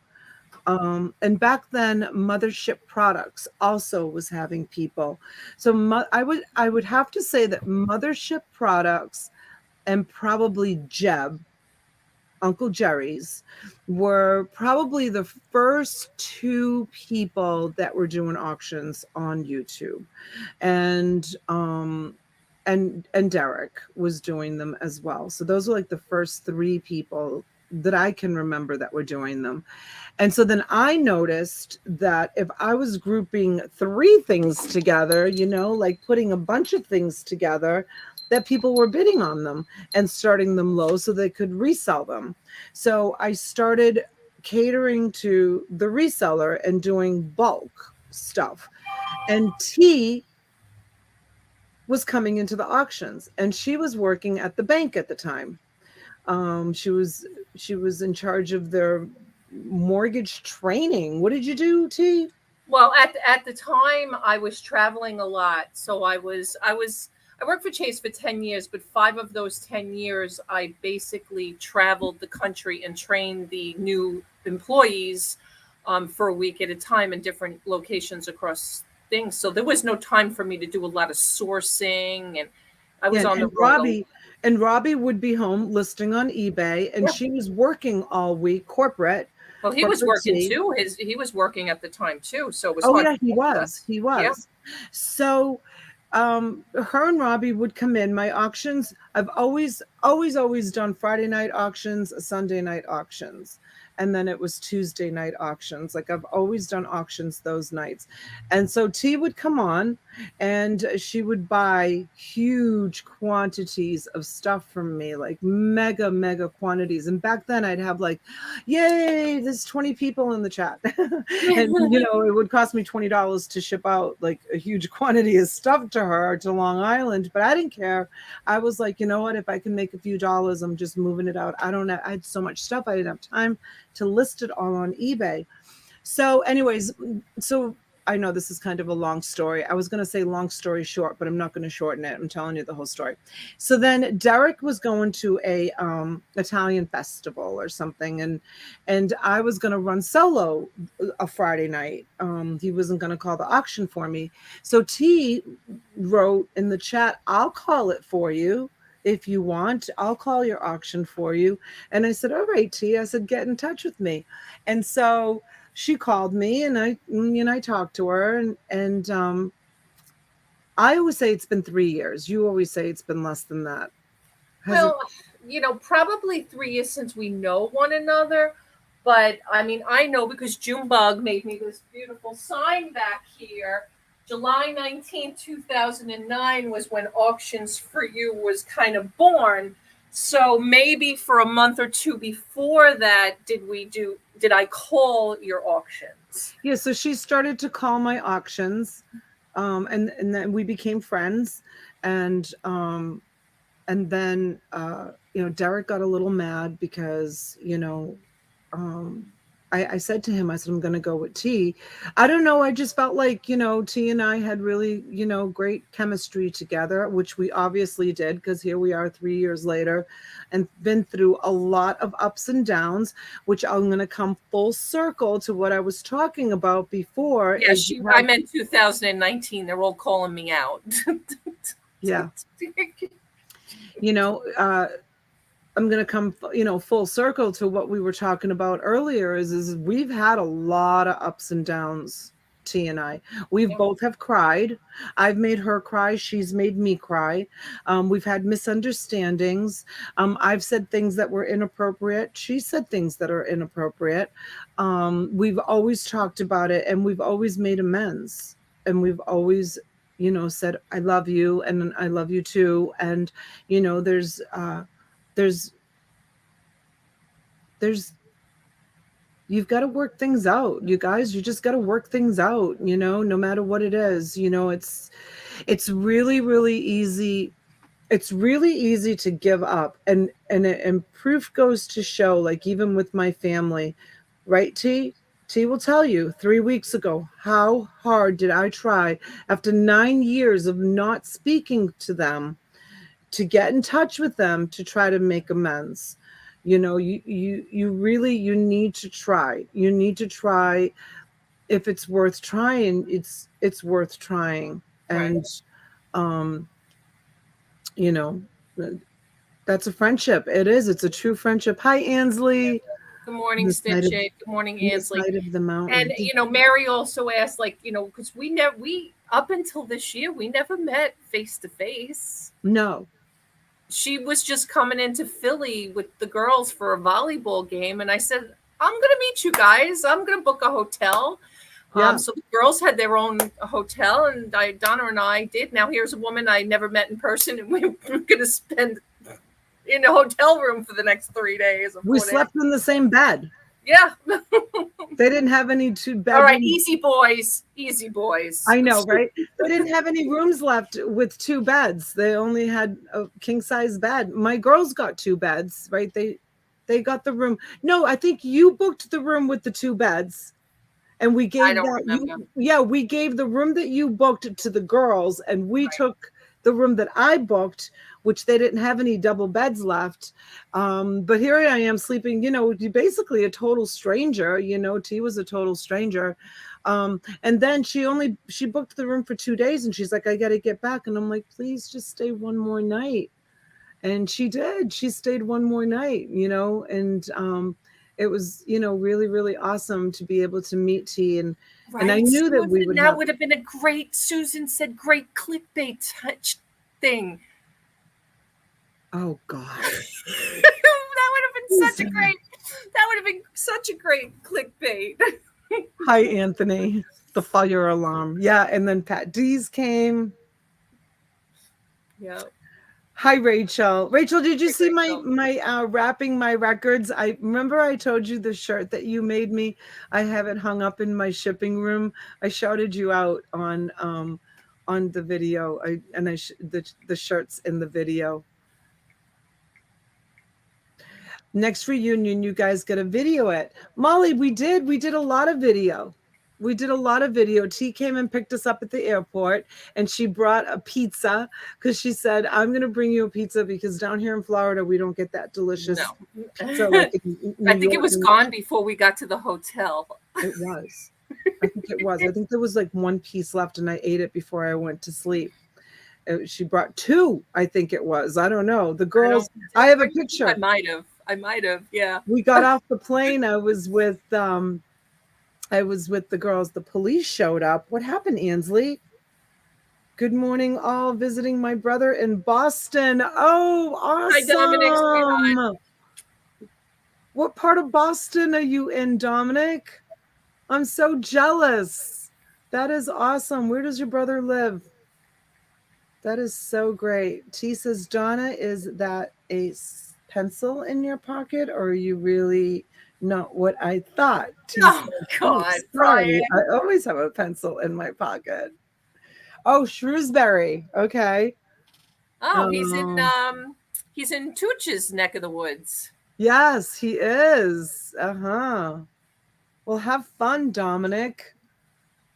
and back then Mothership Products also was having people. So I would have to say that Mothership Products and probably Jeb Uncle Jerry's were probably the first two people that were doing auctions on YouTube. And and Derek was doing them as well. So those were like the first three people that I can remember that were doing them. And so then I noticed that if I was grouping three things together, like putting a bunch of things together, that people were bidding on them and starting them low so they could resell them. So I started catering to the reseller and doing bulk stuff. And T was coming into the auctions, and she was working at the bank at the time. She was in charge of their mortgage training. What did you do, T? Well, at the time, I was traveling a lot, so I worked for Chase for 10 years, but 5 of those 10 years, I basically traveled the country and trained the new employees for a week at a time in different locations across things. So there was no time for me to do a lot of sourcing, and I was Yeah, on the and road. Robbie would be home listing on eBay, and Yeah. she was working all week, corporate Well, he was corporate working T. too. He was working at the time too, so it was Oh hard yeah, for he both of was. us. He Yeah. was. So her and Robbie would come in. My auctions, I've always done Friday night auctions, Sunday night auctions. And then it was Tuesday night auctions. Like I've always done auctions those nights. And so T would come on and she would buy huge quantities of stuff from me, like mega, mega quantities. And back then I'd have like, yay, there's 20 people in the chat. And it would cost me $20 to ship out like a huge quantity of stuff to her to Long Island, but I didn't care. I was like, you know what, if I can make a few dollars, I'm just moving it out. I had so much stuff, I didn't have time to list it all on eBay. So anyways, so I know this is kind of a long story. I was going to say long story short, but I'm not going to shorten it. I'm telling you the whole story. So then Derek was going to a Italian festival or something, and I was going to run solo a Friday night. He wasn't going to call the auction for me. So T wrote in the chat, "I'll call it for you. If you want, I'll call your auction for you." And I said, "All right, T." I said, "Get in touch with me." And so she called me, and I talked to her, and I always say it's been 3 years. You always say it's been less than that. Has it? Well, probably 3 years since we know one another. But I mean, I know because Junebug made me this beautiful sign back here. July 19th, 2009 was when Auctions4U was kind of born. So maybe for a month or two before that, did I call your auctions? Yeah, so she started to call my auctions, and then we became friends, and then Derek got a little mad because I said to him, I said, I'm going to go with T. I don't know. I just felt like, T and I had really, great chemistry together, which we obviously did, because here we are 3 years later and been through a lot of ups and downs, which I'm going to come full circle to what I was talking about before. Yeah, I meant 2019. They're all calling me out. Yeah. I'm going to come, full circle to what we were talking about earlier is we've had a lot of ups and downs, T and I. We've both have cried. I've made her cry. She's made me cry. We've had misunderstandings. I've said things that were inappropriate. She said things that are inappropriate. We've always talked about it, and we've always made amends. And we've always, said, I love you, and I love you too. And, there's you've got to work things out, you guys. You just got to work things out, no matter what it is. It's really, really easy. It's really easy to give up, and proof goes to show, like even with my family, right? T will tell you 3 weeks ago, how hard did I try after 9 years of not speaking to them to get in touch with them to try to make amends. You really, you need to try. You need to try. If it's worth trying, it's worth trying. Right. And you know That's a friendship. It is. It's a true friendship. Hi, Ansley. Good morning, On the side of, Stitch. Good morning, on the Ansley. side of the mountain. And Mary also asked, like, because we up until this year we never met face to face. No. She was just coming into Philly with the girls for a volleyball game, and I said, I'm gonna meet you guys. I'm gonna book a hotel. Yeah. So the girls had their own hotel, and Donna and I did. Now here's a woman I never met in person, and we're gonna spend in a hotel room for the next 3 days. We slept in the same bed. Yeah. They didn't have any two bedrooms. All right, easy boys. Easy boys. I know, right? They didn't have any rooms left with 2 beds. They only had a king size bed. My girls got 2 beds, right? They got the room. No, I think you booked the room with the 2 beds. And we gave we gave the room that you booked to the girls, and we took the room that I booked, which they didn't have any double beds left. But here I am sleeping, basically a total stranger, T was a total stranger. And then she booked the room for 2 days, and she's like, I got to get back. And I'm like, please just stay one more night. And she did. She stayed one more night, and it was, really, really awesome to be able to meet T. And I knew Susan, that we would would have been a great, Susan said, great clickbait thing. Oh God. that would have been such a great clickbait. Hi, Anthony. The fire alarm. Yeah. And then Pat D's came. Yeah. Hi, Rachel. Rachel, did you see my wrapping my records? I remember I told you the shirt that you made me. I have it hung up in my shipping room. I shouted you out on the video. The shirts in the video. Next reunion, you guys got to video it. Molly, we did a lot of video. T came and picked us up at the airport, and she brought a pizza because she said, I'm going to bring you a pizza because down here in Florida, we don't get that delicious. No. So like I think it was gone before we got to the hotel. It was. I think it was. I think there was like 1 piece left, and I ate it before I went to sleep. She brought 2, I think it was. I don't know. The girls, I have a picture. I might have. Yeah. We got off the plane. I was with the girls. The police showed up. What happened, Ansley? Good morning, all. Visiting my brother in Boston. Oh, awesome. Hi, Dominic. What part of Boston are you in, Dominic? I'm so jealous. That is awesome. Where does your brother live? That is so great. T says, Donna, is that a pencil in your pocket, or are you really not what I thought? Oh, God. Sorry. I always have a pencil in my pocket. Oh, Shrewsbury. Okay. Oh, he's in Tooch's neck of the woods. Yes, he is. Uh-huh. Well, have fun, Dominic.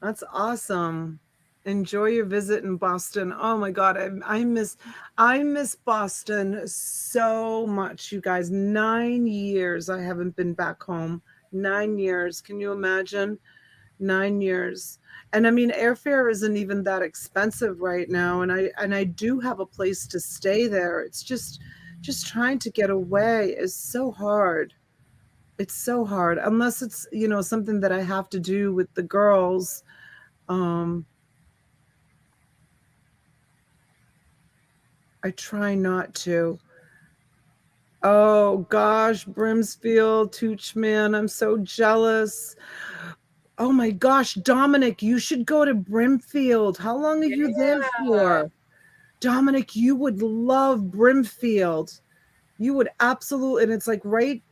That's awesome. Enjoy your visit in Boston. Oh my God, I miss Boston so much, you guys. 9 years I haven't been back home. 9 years. Can you imagine? 9 years. And I mean, airfare isn't even that expensive right now. And I do have a place to stay there. It's just trying to get away is so hard. It's so hard, unless it's, something that I have to do with the girls. I try not to. Oh gosh, Brimsfield, Toochman, I'm so jealous. Oh my gosh, Dominic, you should go to Brimfield. How long are you there for? Dominic, you would love Brimfield. You would absolutely, and it's like right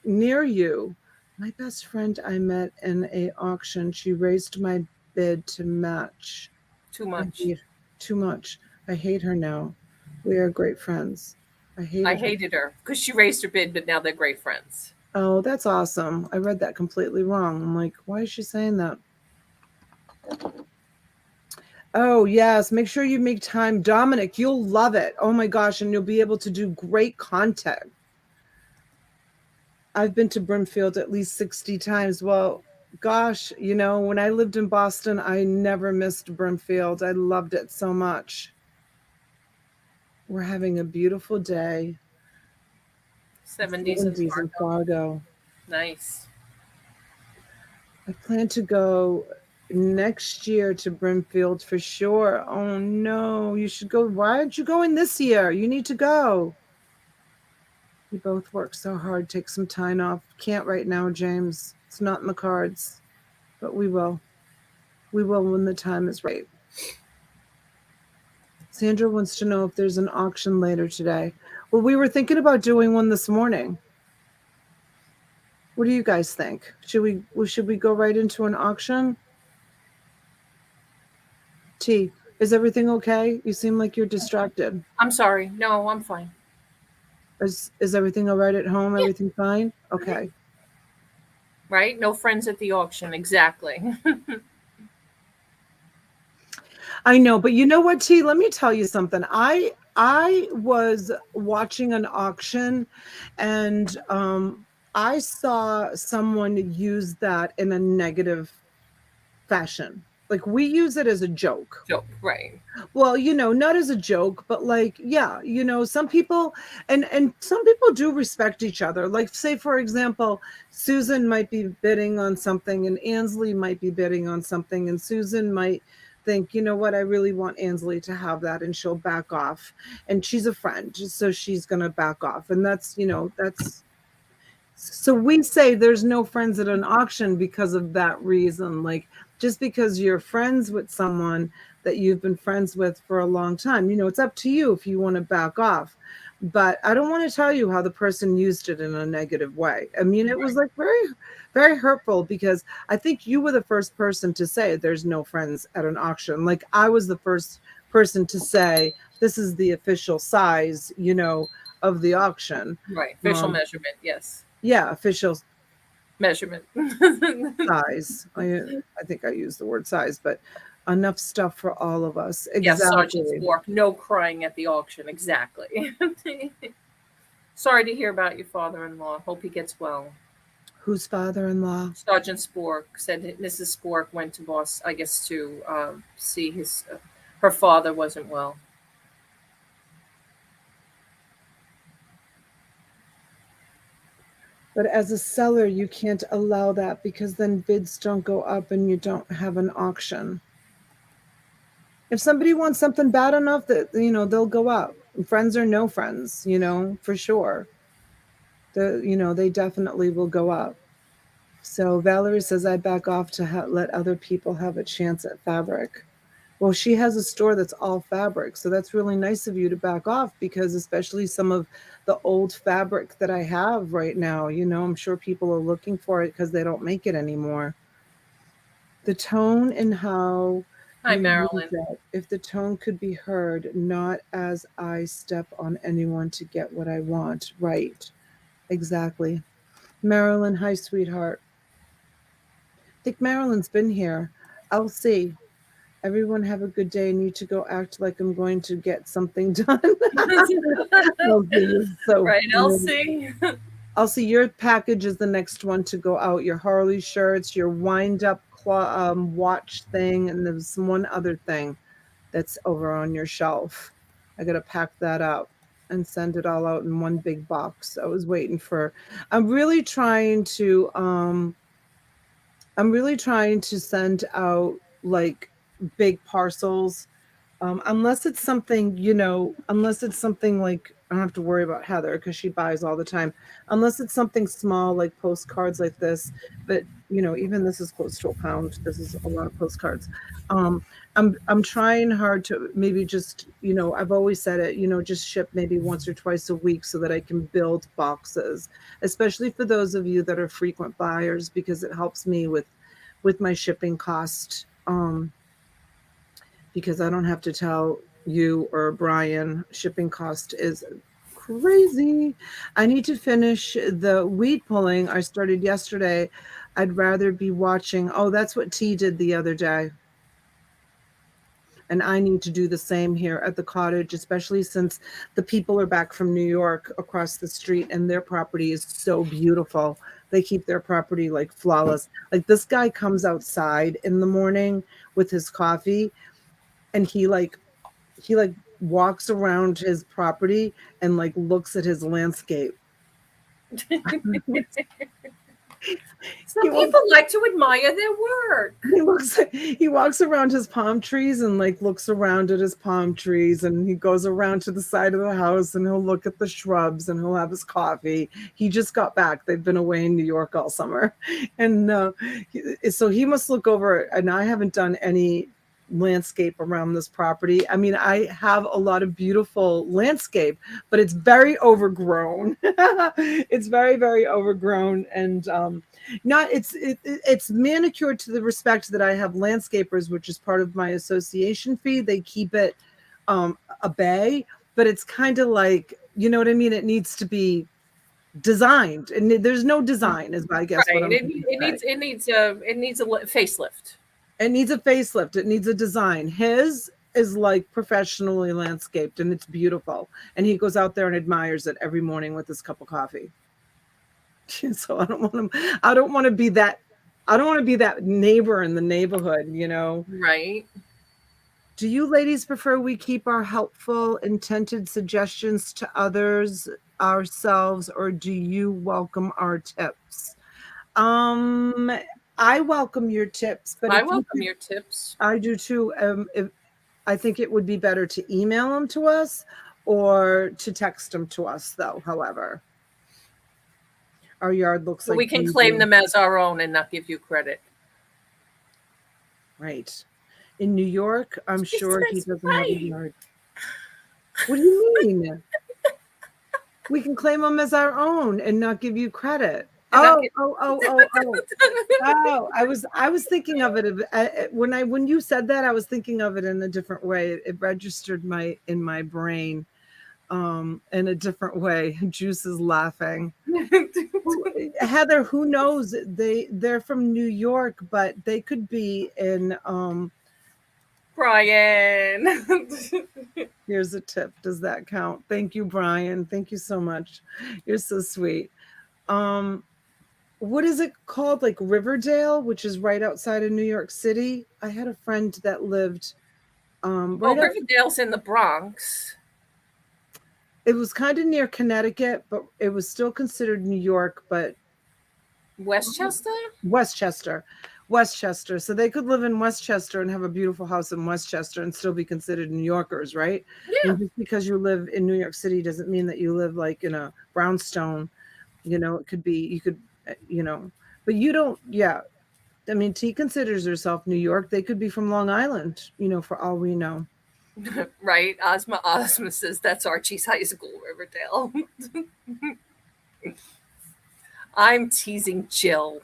near you. My best friend I met in an auction, she raised my bid to match. Too much. Too much. I hate her now. We are great friends. I hated her because she raised her bid, but now they're great friends. Oh, that's awesome. I read that completely wrong. I'm like, why is she saying that? Oh, yes. Make sure you make time. Dominic, you'll love it. Oh, my gosh. And you'll be able to do great content. I've been to Brimfield at least 60 times. Well, gosh, when I lived in Boston, I never missed Brimfield. I loved it so much. We're having a beautiful day. 70s in 70s in Fargo. Fargo. Nice. I plan to go next year to Brimfield for sure. Oh no, you should go. Why aren't you going this year? You need to go. We both work so hard. Take some time off. Can't right now, James. It's not in the cards, but we will. We will when the time is right. Sandra wants to know if there's an auction later today. Well, we were thinking about doing one this morning. What do you guys think? Should we go right into an auction? T, is everything okay? You seem like you're distracted. I'm sorry. No, I'm fine. Is everything all right at home? Yeah. Everything fine? Okay. Right? No friends at the auction. Exactly. I know, but you know what, T? Let me tell you something. I was watching an auction, and I saw someone use that in a negative fashion. Like we use it as a joke. Joke. Right. Well, not as a joke, but like, yeah, some people and some people do respect each other. Like say for example, Susan might be bidding on something and Ansley might be bidding on something and Susan might think, you know what, I really want Ansley to have that and she'll back off. And she's a friend, so she's going to back off. And that's so we say there's no friends at an auction because of that reason. Like just because you're friends with someone that you've been friends with for a long time, it's up to you if you want to back off. But I don't want to tell you how the person used it in a negative way. I mean, it was like very, very hurtful because I think you were the first person to say there's no friends at an auction. Like I was the first person to say this is the official size, of the auction. Right. Official measurement. Yes. Yeah, official Measurement. size. I think I used the word size, but enough stuff for all of us. Exactly. Yes, Sergeant Spork. No crying at the auction. Exactly. Sorry to hear about your father-in-law. Hope he gets well. Whose father-in-law? Sergeant Spork said that Mrs. Spork went to Boston, I guess, to see her father wasn't well. But as a seller, you can't allow that because then bids don't go up and you don't have an auction. If somebody wants something bad enough that, they'll go up. Friends or no friends, for sure. They definitely will go up. So Valerie says, I back off to let other people have a chance at fabric. Well, she has a store that's all fabric. So that's really nice of you to back off because especially some of the old fabric that I have right now, I'm sure people are looking for it because they don't make it anymore. The tone and how Hi, Marilyn. If the tone could be heard, not as I step on anyone to get what I want. Right. Exactly. Marilyn, hi, sweetheart. I think Marilyn's been here. Elsie, everyone have a good day. I need to go act like I'm going to get something done. Elsie, so right, Elsie. Elsie, your package is the next one to go out. Your Harley shirts, your wind-up watch thing, and there's one other thing that's over on your shelf. I got to pack that up and send it all out in one big box. I was waiting for. I'm really trying to send out like big parcels. Unless it's something, like I don't have to worry about Heather because she buys all the time. Unless it's something small like postcards like this, but even this is close to £1. This is a lot of postcards. I'm trying hard to maybe just, I've always said it, just ship maybe once or twice a week so that I can build boxes, especially for those of you that are frequent buyers, because it helps me with my shipping cost. Because I don't have to tell you or Brian, shipping cost is crazy. I need to finish the weed pulling I started yesterday. I'd rather be watching. Oh, that's what T did the other day. And I need to do the same here at the cottage, especially since the people are back from New York across the street and their property is so beautiful. They keep their property like flawless. Like this guy comes outside in the morning with his coffee and he walks around his property and like looks at his landscape. Some people like to admire their work. He walks around his palm trees and like looks around at his palm trees, and he goes around to the side of the house and he'll look at the shrubs and he'll have his coffee. He just got back. They've been away in New York all summer. And so he must look over, and I haven't done any landscape around this property. I mean, I have a lot of beautiful landscape, but it's very overgrown. It's very, very overgrown, and it's manicured to the respect that I have landscapers, which is part of my association fee. They keep it a bay, but it's kind of like, you know what I mean? It needs to be designed, and there's no design, is I guess right. what I'm it needs a facelift. It needs a facelift. It needs a design. His is like professionally landscaped, and it's beautiful. And he goes out there and admires it every morning with his cup of coffee. So I don't want to be that neighbor in the neighborhood, you know. Right. Do you ladies prefer we keep our helpful, intended suggestions to others ourselves, or do you welcome our tips? I welcome your tips, but I welcome your tips. I do too. I think it would be better to email them to us or to text them to us, though. However, our yard looks like we can claim them as our own and not give you credit. Right. In New York, I'm sure he doesn't have a yard. What do you mean? We can claim them as our own and not give you credit. Oh! I was thinking of it when you said that. I was thinking of it in a different way. It registered in my brain in a different way. Juice is laughing. Heather, who knows? They're from New York, but they could be in. Brian. Here's a tip. Does that count? Thank you, Brian. Thank you so much. You're so sweet. What is it called? Like Riverdale, which is right outside of New York City. I had a friend that lived Riverdale's in the Bronx. It was kind of near Connecticut, but it was still considered New York, but Westchester. So they could live in Westchester and have a beautiful house in Westchester and still be considered New Yorkers, right? Yeah. And just because you live in New York City doesn't mean that you live like in a brownstone. You know, it could be, you could, you know, but you don't, yeah. I mean, T considers herself New York. They could be from Long Island, you know, for all we know. Right. Ozma says that's Archie's high school, Riverdale. I'm teasing Jill.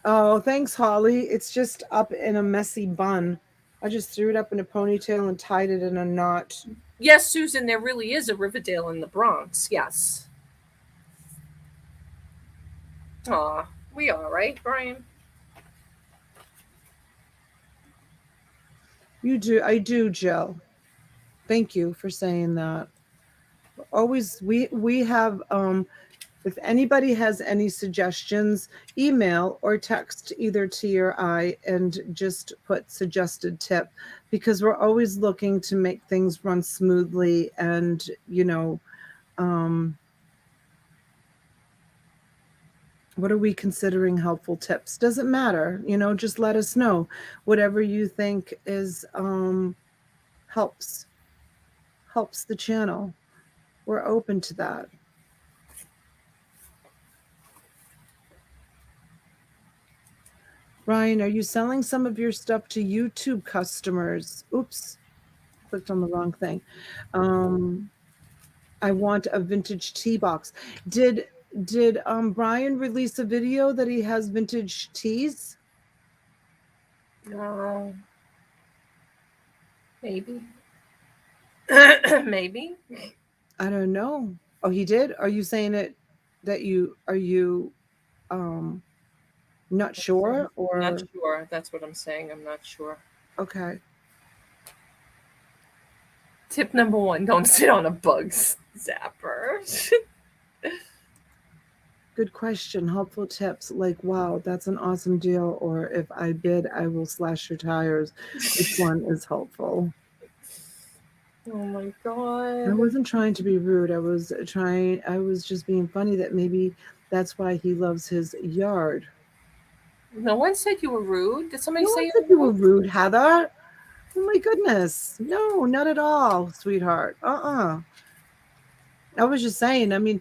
Oh, thanks, Holly. It's just up in a messy bun. I just threw it up in a ponytail and tied it in a knot. Yes, Susan, there really is a Riverdale in the Bronx. Yes. Aw, we are, right, Brian? You do. I do, Jill. Thank you for saying that. Always, we have, if anybody has any suggestions, email or text either T or I and just put suggested tip, because we're always looking to make things run smoothly and, you know, what are we considering helpful tips? Doesn't matter, you know, just let us know. Whatever you think is helps the channel. We're open to that. Ryan, are you selling some of your stuff to YouTube customers? Oops, clicked on the wrong thing. I want a vintage tea box. Did Brian release a video that he has vintage teas? Maybe. Maybe. I don't know. Oh, he did? Are you saying it that are you not sure or not sure? That's what I'm saying. I'm not sure. Okay. Tip number 1, don't sit on a bug zapper. Good question. Helpful tips like, wow, that's an awesome deal. Or if I bid, I will slash your tires. Which one is helpful? Oh my I God. wasn't trying to be rude. I was just being funny that maybe that's why he loves his yard. No one said you were rude. Did somebody No say one you said you were were rude? rude, Heather. Oh my goodness. No, not at all, sweetheart. I was just saying, I mean,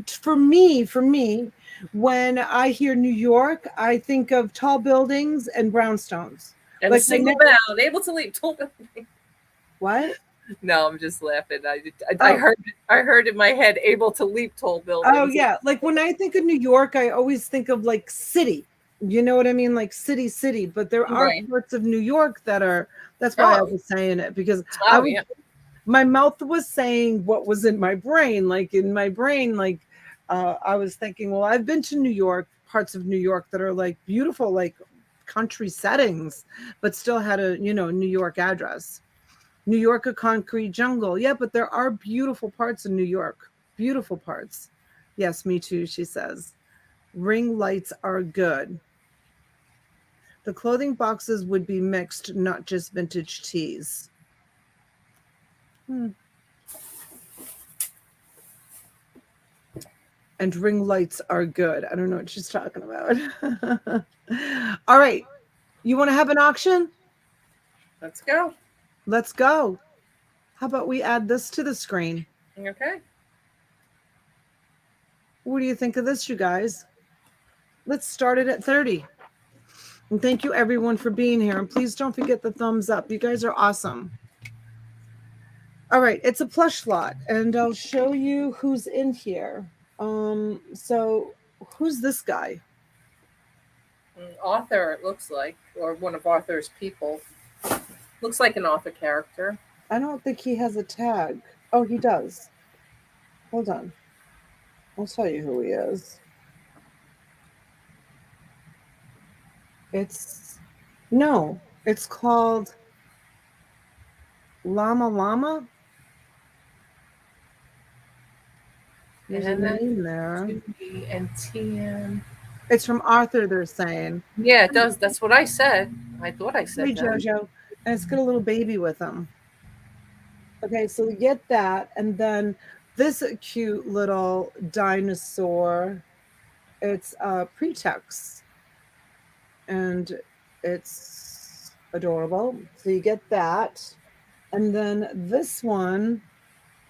for me, when I hear New York, I think of tall buildings and brownstones. And a Like single bound, able to leap. what? No, I'm just laughing. Oh, I heard in my head, able to leap tall oh buildings. yeah. Like when I think of New York, I always think of like city. You know what I mean? Like city. But there are Right. parts of New York that are. That's why I Oh, was saying it because I oh was. yeah. My mouth was saying what was in my brain. Like in my brain, like I was thinking, well, I've been to New York, parts of New York that are like beautiful, like country settings, but still had a New York address. New York, a concrete jungle. Yeah, but there are beautiful parts in New York. Beautiful parts. Yes, me too, she says. Ring lights are good. The clothing boxes would be mixed, not just vintage tees. Hmm. And ring lights are good. I don't know what she's talking about. All right. You want to have an auction? Let's go. Let's go. How about we add this to the screen? Okay. What do you think of this, you guys? Let's start it at 30. And thank you everyone for being here. And please don't forget the thumbs up. You guys are awesome. All right, it's a plush lot, and I'll show you who's in here. So who's this guy? Author, it looks like, or one of Arthur's people. Looks like an author character. I don't think he has a tag. Oh, he does. Hold on. I'll tell you who he is. It's no, it's called Llama Llama. There's a And that name there. should be NTN. It's from Arthur, they're saying. Yeah, it does. That's what I said. I thought I Hey, said that. Jojo. And it's got a little baby with him. Okay, so we get that. And then this cute little dinosaur. It's Pretext. And it's adorable. So you get that. And then this one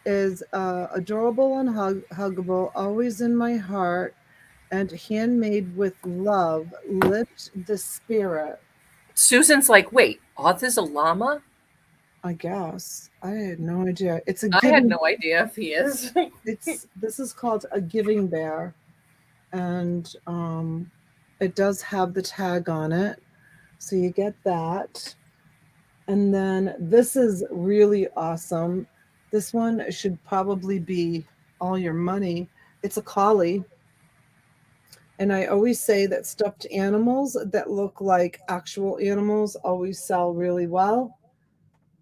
is adorable and huggable, always in my heart, and handmade with love. Lift the spirit. Susan's like, wait, Arthur's a llama? I guess I had no idea. It's a I had giving. no idea if he is. This is called a giving bear, and it does have the tag on it, so you get that. And then this is really awesome. This one should probably be all your money. It's a collie. And I always say that stuffed animals that look like actual animals always sell really well.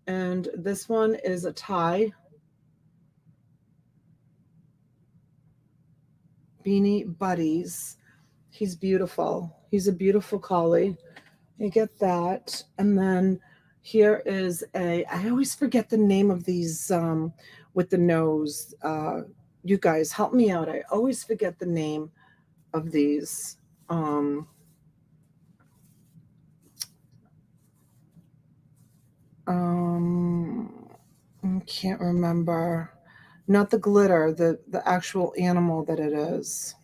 And this one is a Thai Beanie Buddies. He's beautiful. He's a beautiful collie. You get that. And then here is I always forget the name of these with the nose. You guys help me out. I always forget the name of these. I can't remember. Not the glitter, the actual animal that it is.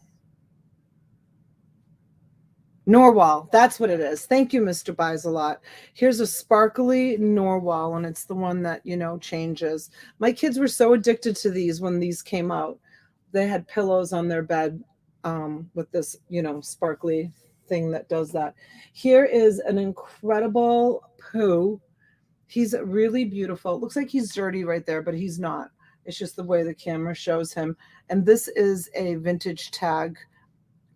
Norwal, that's what it is. Thank you, Mr. Buys a Lot. Here's a sparkly Norwal, and it's the one that, changes. My kids were so addicted to these when these came out. They had pillows on their bed with this, sparkly thing that does that. Here is an incredible poo. He's really beautiful. It looks like he's dirty right there, but he's not. It's just the way the camera shows him. And this is a vintage tag,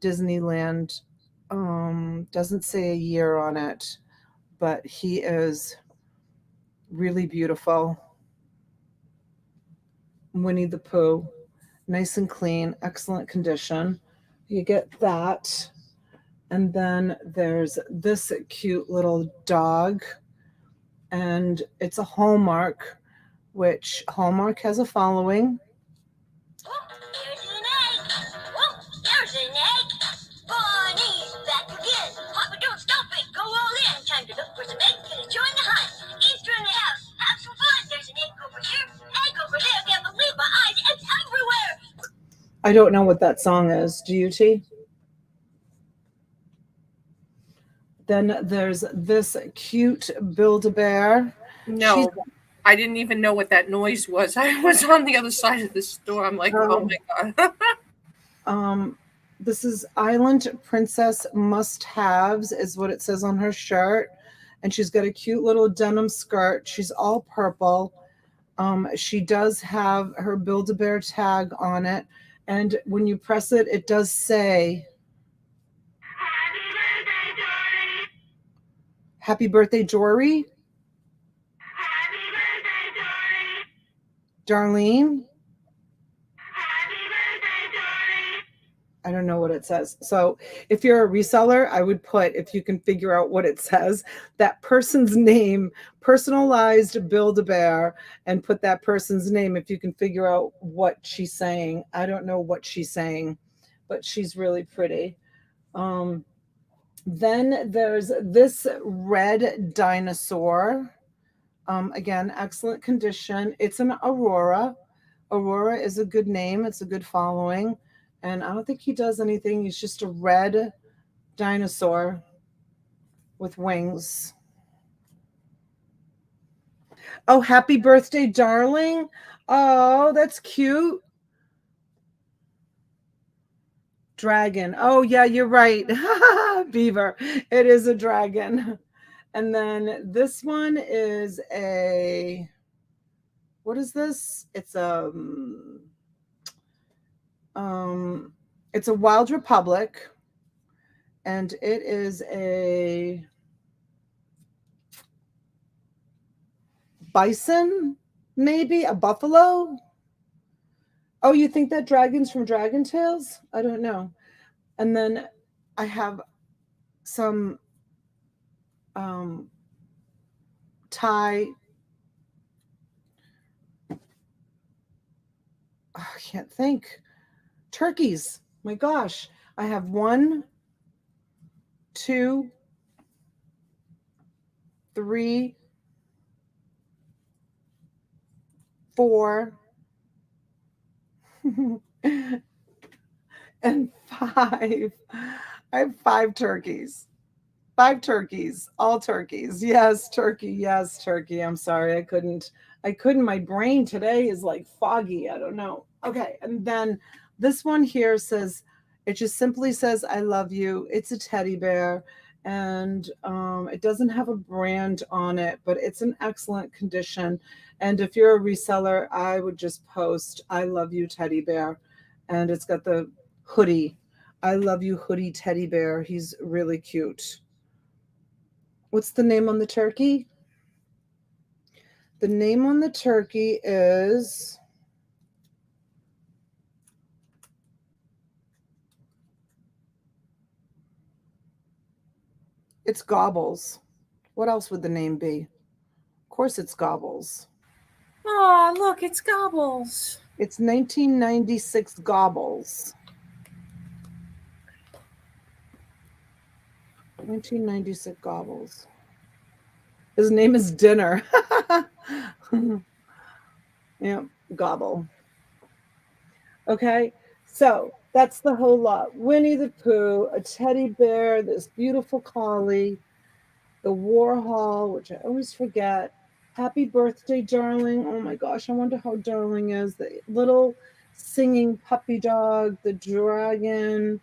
Disneyland. Doesn't say a year on it, but he is really beautiful. Winnie the Pooh, nice and clean, excellent condition. You get that. And then there's this cute little dog, and it's a Hallmark which Hallmark has a following. Oh, there's an egg. Oh, there's an egg. Bonnie's back again. Papa, don't stop it. Go all in. Time to look for some eggs and join the hunt. Easter in the house. Have some fun. There's an egg over here. Egg over there. Can't believe my eyes. It's everywhere. I don't know what that song is. Do you, T? Then there's this cute Build-A-Bear. No, I didn't even know what that noise was. I was on the other side of the store. I'm like, oh my God. This is Island Princess Must-Haves is what it says on her shirt. And she's got a cute little denim skirt. She's all purple. She does have her Build-A-Bear tag on it. And when you press it, it does say, Happy birthday, Jory. Happy birthday, Darlene. Happy birthday, Jory. I don't know what it says. So if you're a reseller, I would put, if you can figure out what it says, that person's name, personalized Build-A-Bear, and put that person's name if you can figure out what she's saying. I don't know what she's saying, but she's really pretty. Then there's this red dinosaur. Again, excellent condition. It's an Aurora. Aurora is a good name. It's a good following. And I don't think he does anything. He's just a red dinosaur with wings. Oh, happy birthday, darling. Oh, that's cute. Dragon. Oh, yeah, you're right. Beaver. It is a dragon. And then this one is a, what is this? It's a Wild Republic, and it is a bison, maybe a buffalo. Oh, you think that dragon's from Dragon Tales? I don't know. And then I have some Thai. Oh, I can't think. Turkeys. My gosh. I have 1, 2, 3, 4, and 5. I have 5 turkeys. 5 turkeys, all turkeys. Yes, turkey. Yes, turkey. I'm sorry. I couldn't. My brain today is like foggy. I don't know. Okay. And then this one here says, it just simply says, I love you. It's a teddy bear. And it doesn't have a brand on it, but it's in excellent condition. And if you're a reseller, I would just post, I love you, teddy bear. And it's got the hoodie. I love you, hoodie teddy bear. He's really cute. What's the name on the turkey? The name on the turkey is it's Gobbles. What else would the name be? Of course it's Gobbles. Oh, look, it's Gobbles. It's 1996 Gobbles. 1996 Gobbles. His name is Dinner. Yeah, Gobble. Okay, so that's the whole lot. Winnie the Pooh, a teddy bear, this beautiful collie, the Warhol, which I always forget. Happy birthday, darling. Oh my gosh, I wonder how darling is. The little singing puppy dog, the dragon,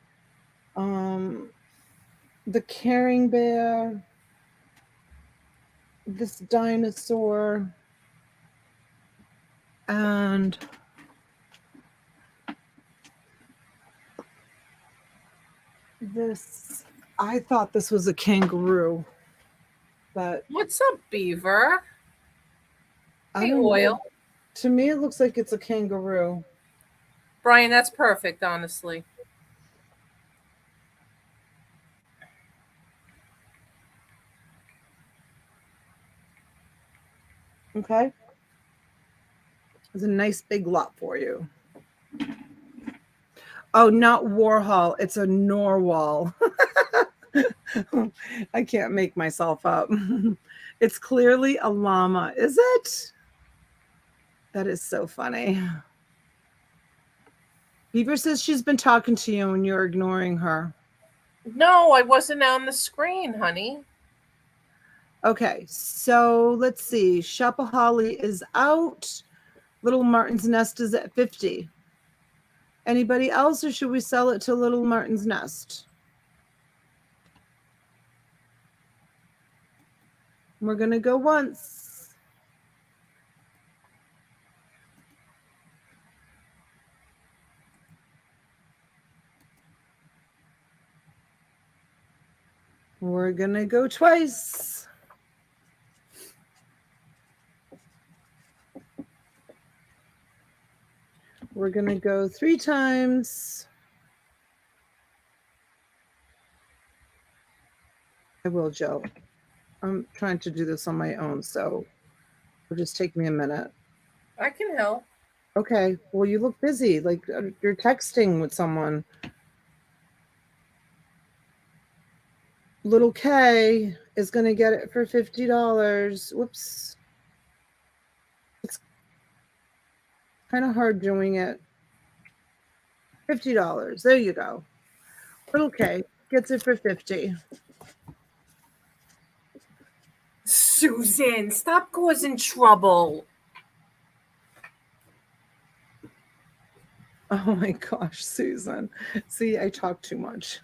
the caring bear, this dinosaur, and this. I thought this was a kangaroo, but What's up, Beaver? I Hey, don't Oil. know. To me, it looks like it's a kangaroo. Brian, that's perfect, honestly. Okay. There's a nice big lot for you. Oh, not Warhol. It's a Norwal. I can't make myself up. It's clearly a llama. Is it? That is so funny. Beaver says she's been talking to you and you're ignoring her. No, I wasn't on the screen, honey. Okay, so let's see. Shopaholic is out. Little Martin's Nest is at 50. Anybody else, or should we sell it to Little Martin's Nest? We're going to go once. We're going to go twice. We're going to go 3 times. I will, Joe. I'm trying to do this on my own, so it'll just take me a minute. I can help. Okay. Well, you look busy, like you're texting with someone. Little K is going to get it for $50. Whoops. It's kind of hard doing it. $50. There you go. Little K gets it for $50. Susan, stop causing trouble. Oh my gosh, Susan. See, I talk too much.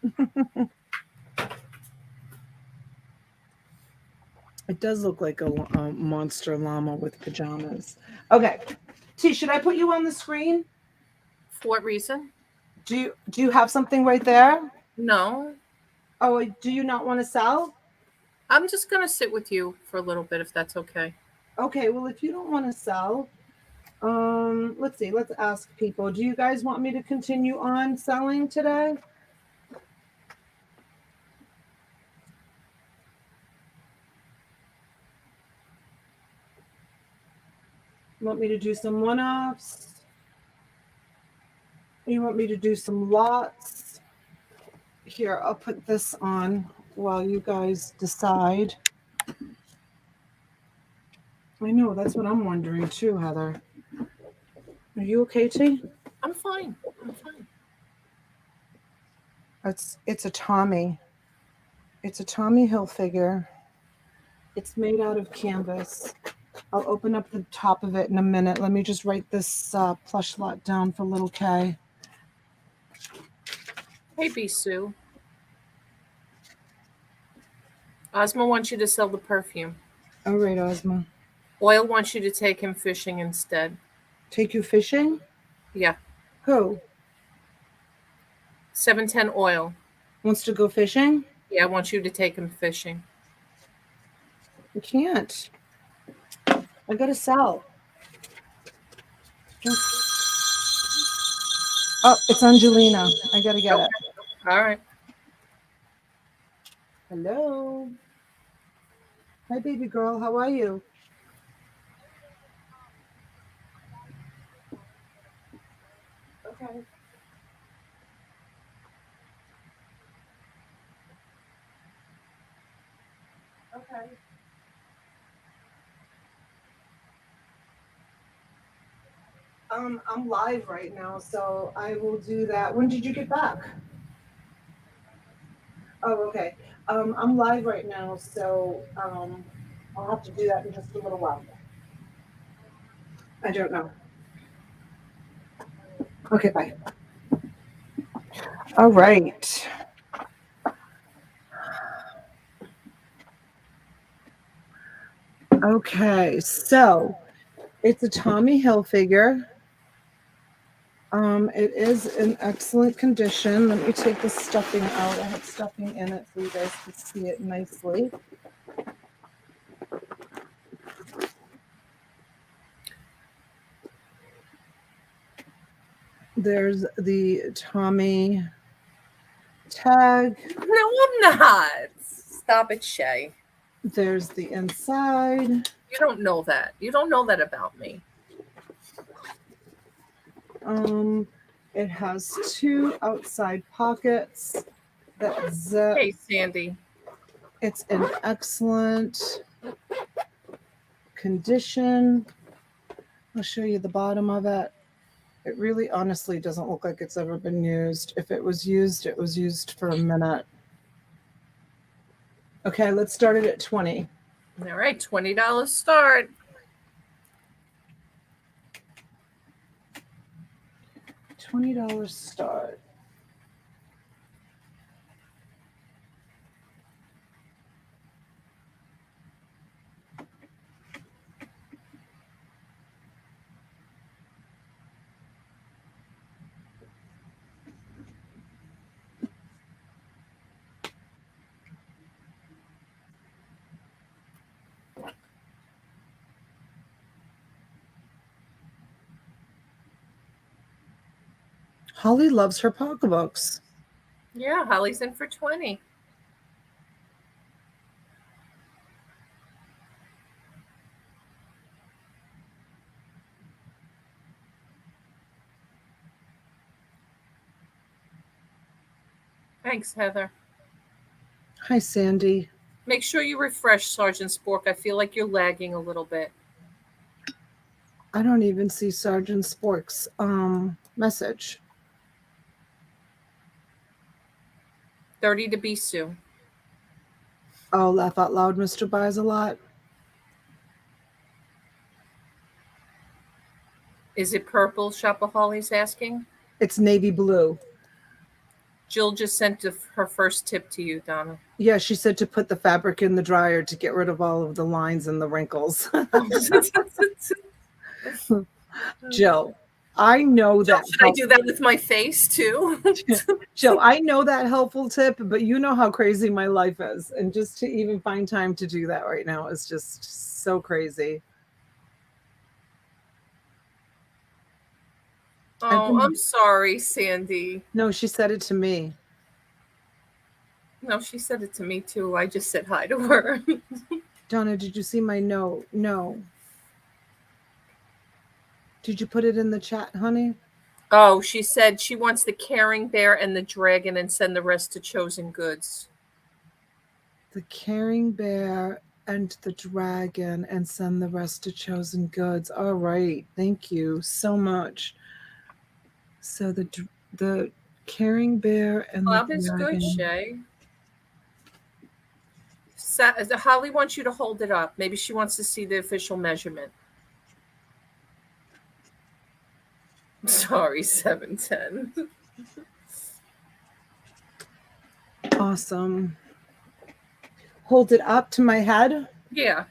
It does look like a monster llama with pajamas. Okay. T, should I put you on the screen? For what reason? Do you have something right there? No. Oh, do you not want to sell? I'm just going to sit with you for a little bit if that's okay. Okay, well, if you don't want to sell, let's see. Let's ask people. Do you guys want me to continue on selling today? Want me to do some one-offs? You want me to do some lots? Here, I'll put this on while you guys decide. I know, that's what I'm wondering too, Heather. Are you okay, T? I'm fine. I'm fine. It's a Tommy. It's a Tommy Hilfiger. It's made out of canvas. I'll open up the top of it in a minute. Let me just write this plush lot down for little K. Hey, B. Sue. Ozma wants you to sell the perfume. All right, Ozma. Oil wants you to take him fishing instead. Take you fishing? Yeah. Who? 710 Oil. Wants to go fishing? Yeah, I want you to take him fishing. I can't. I gotta sell. Oh, it's Angelina. I gotta get it. All right. Hello. Hi, baby girl. How are you? Okay. Okay. I'm live right now, so I will do that. When did you get back? Oh, okay. I'm live right now, so I'll have to do that in just a little while. I don't know. Okay, bye. All right. Okay, so it's a Tommy Hilfiger. It is in excellent condition. Let me take the stuffing out. I have stuffing in it so you guys can see it nicely. There's the Tommy tag. No, I'm not. Stop it, Shay. There's the inside. You don't know that. You don't know that about me. It has 2 outside pockets that zip. Hey, Sandy. It's in excellent condition. I'll show you the bottom of it. It really honestly doesn't look like it's ever been used. If it was used for a minute. Okay, let's start it at 20. All right, $20 start. $20 start. Holly loves her pocketbooks. Yeah, Holly's in for 20. Thanks, Heather. Hi, Sandy. Make sure you refresh, Sergeant Spork. I feel like you're lagging a little bit. I don't even see Sergeant Spork's message. 30 to Bisou. Oh, laugh out loud, Mr. Buys a lot. Is it purple? Shopaholi's asking. It's navy blue. Jill just sent her first tip to you, Donna. Yeah, she said to put the fabric in the dryer to get rid of all of the lines and the wrinkles. Jill, I know that. Should I do that with my face too? Jill, I know that helpful tip, but you know how crazy my life is. And just to even find time to do that right now is just so crazy. Oh, I'm sorry, Sandy. No, she said it to me. No, she said it to me too. I just said hi to her. Donna, did you see my note? No. Did you put it in the chat, honey? Oh, she said she wants the caring bear and the dragon and send the rest to Chosen Goods. The caring bear and the dragon and send the rest to Chosen Goods. All right. Thank you so much. So the caring bear and Bob the is dragon. good, Shay. Holly wants you to hold it up. Maybe she wants to see the official measurement. Sorry, 710. Awesome. Hold it up to my head? Yeah.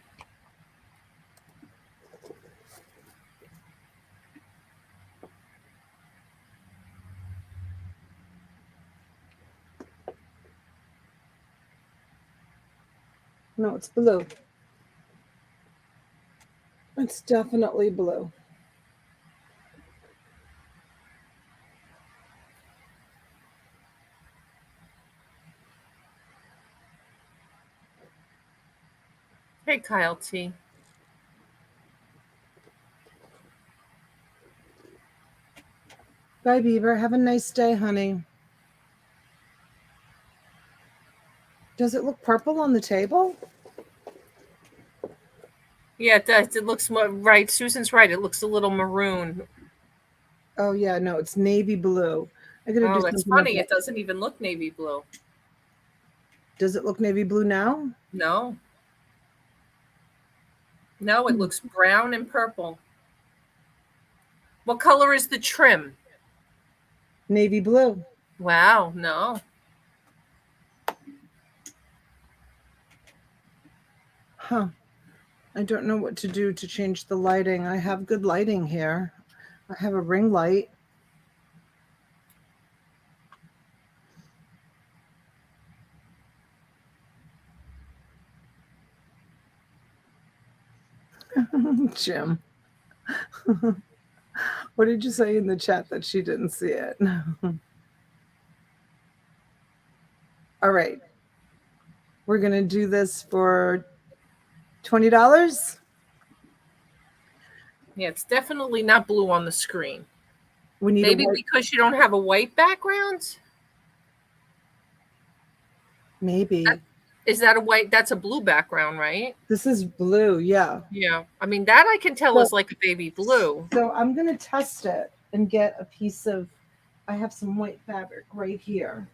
No, it's blue. It's definitely blue. Hey, Kyle T. Bye, Beaver. Have a nice day, honey. Does it look purple on the table? Yeah, it does. It looks more right. Susan's right. It looks a little maroon. Oh, yeah. No, it's navy blue. I gotta do That's something funny. with It doesn't even look navy blue. Does it look navy blue now? No. No, it looks brown and purple. What color is the trim? Navy blue. Wow, no. Huh. I don't know what to do to change the lighting. I have good lighting here. I have a ring light. Jim. What did you say in the chat that she didn't see it? All right. We're going to do this for $20. Yeah, it's definitely not blue on the screen. We need Maybe a white. because you don't have a white background. Maybe. Is that a white? That's a blue background, right? This is blue. Yeah. Yeah. I mean, that I can tell is like a baby blue. So I'm going to test it and get a piece of, I have some white fabric right here.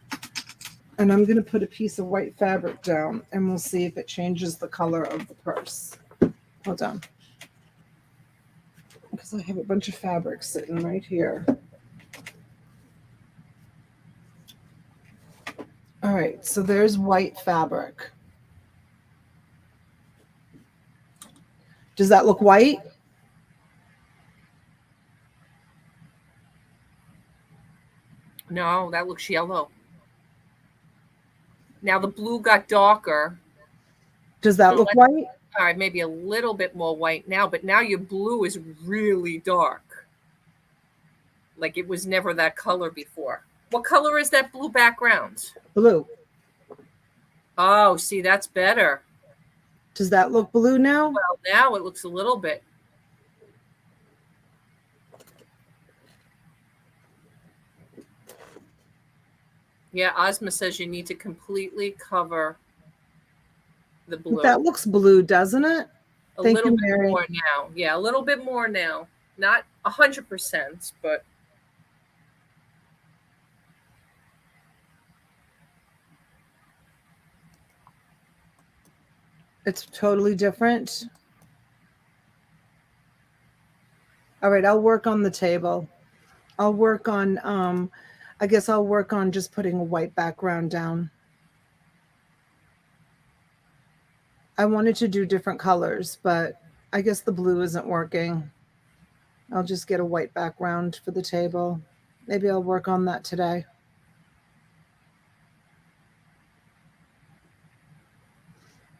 And I'm going to put a piece of white fabric down and we'll see if it changes the color of the purse. Hold on. Because I have a bunch of fabric sitting right here. All right, so there's white fabric. Does that look white? No, that looks yellow. Now the blue got darker. Does that look white? All right, maybe a little bit more white now, but now your blue is really dark. Like it was never that color before. What color is that blue background? Blue. Oh, see, that's better. Does that look blue now? Well, now it looks a little bit. Yeah, Ozma says you need to completely cover the blue. That looks blue, doesn't it? A little bit more now. Yeah, a little bit more now. Not 100%, but it's totally different. All right, I'll work on the table. I'll work on, I guess I'll work on just putting a white background down. I wanted to do different colors, but I guess the blue isn't working. I'll just get a white background for the table. Maybe I'll work on that today.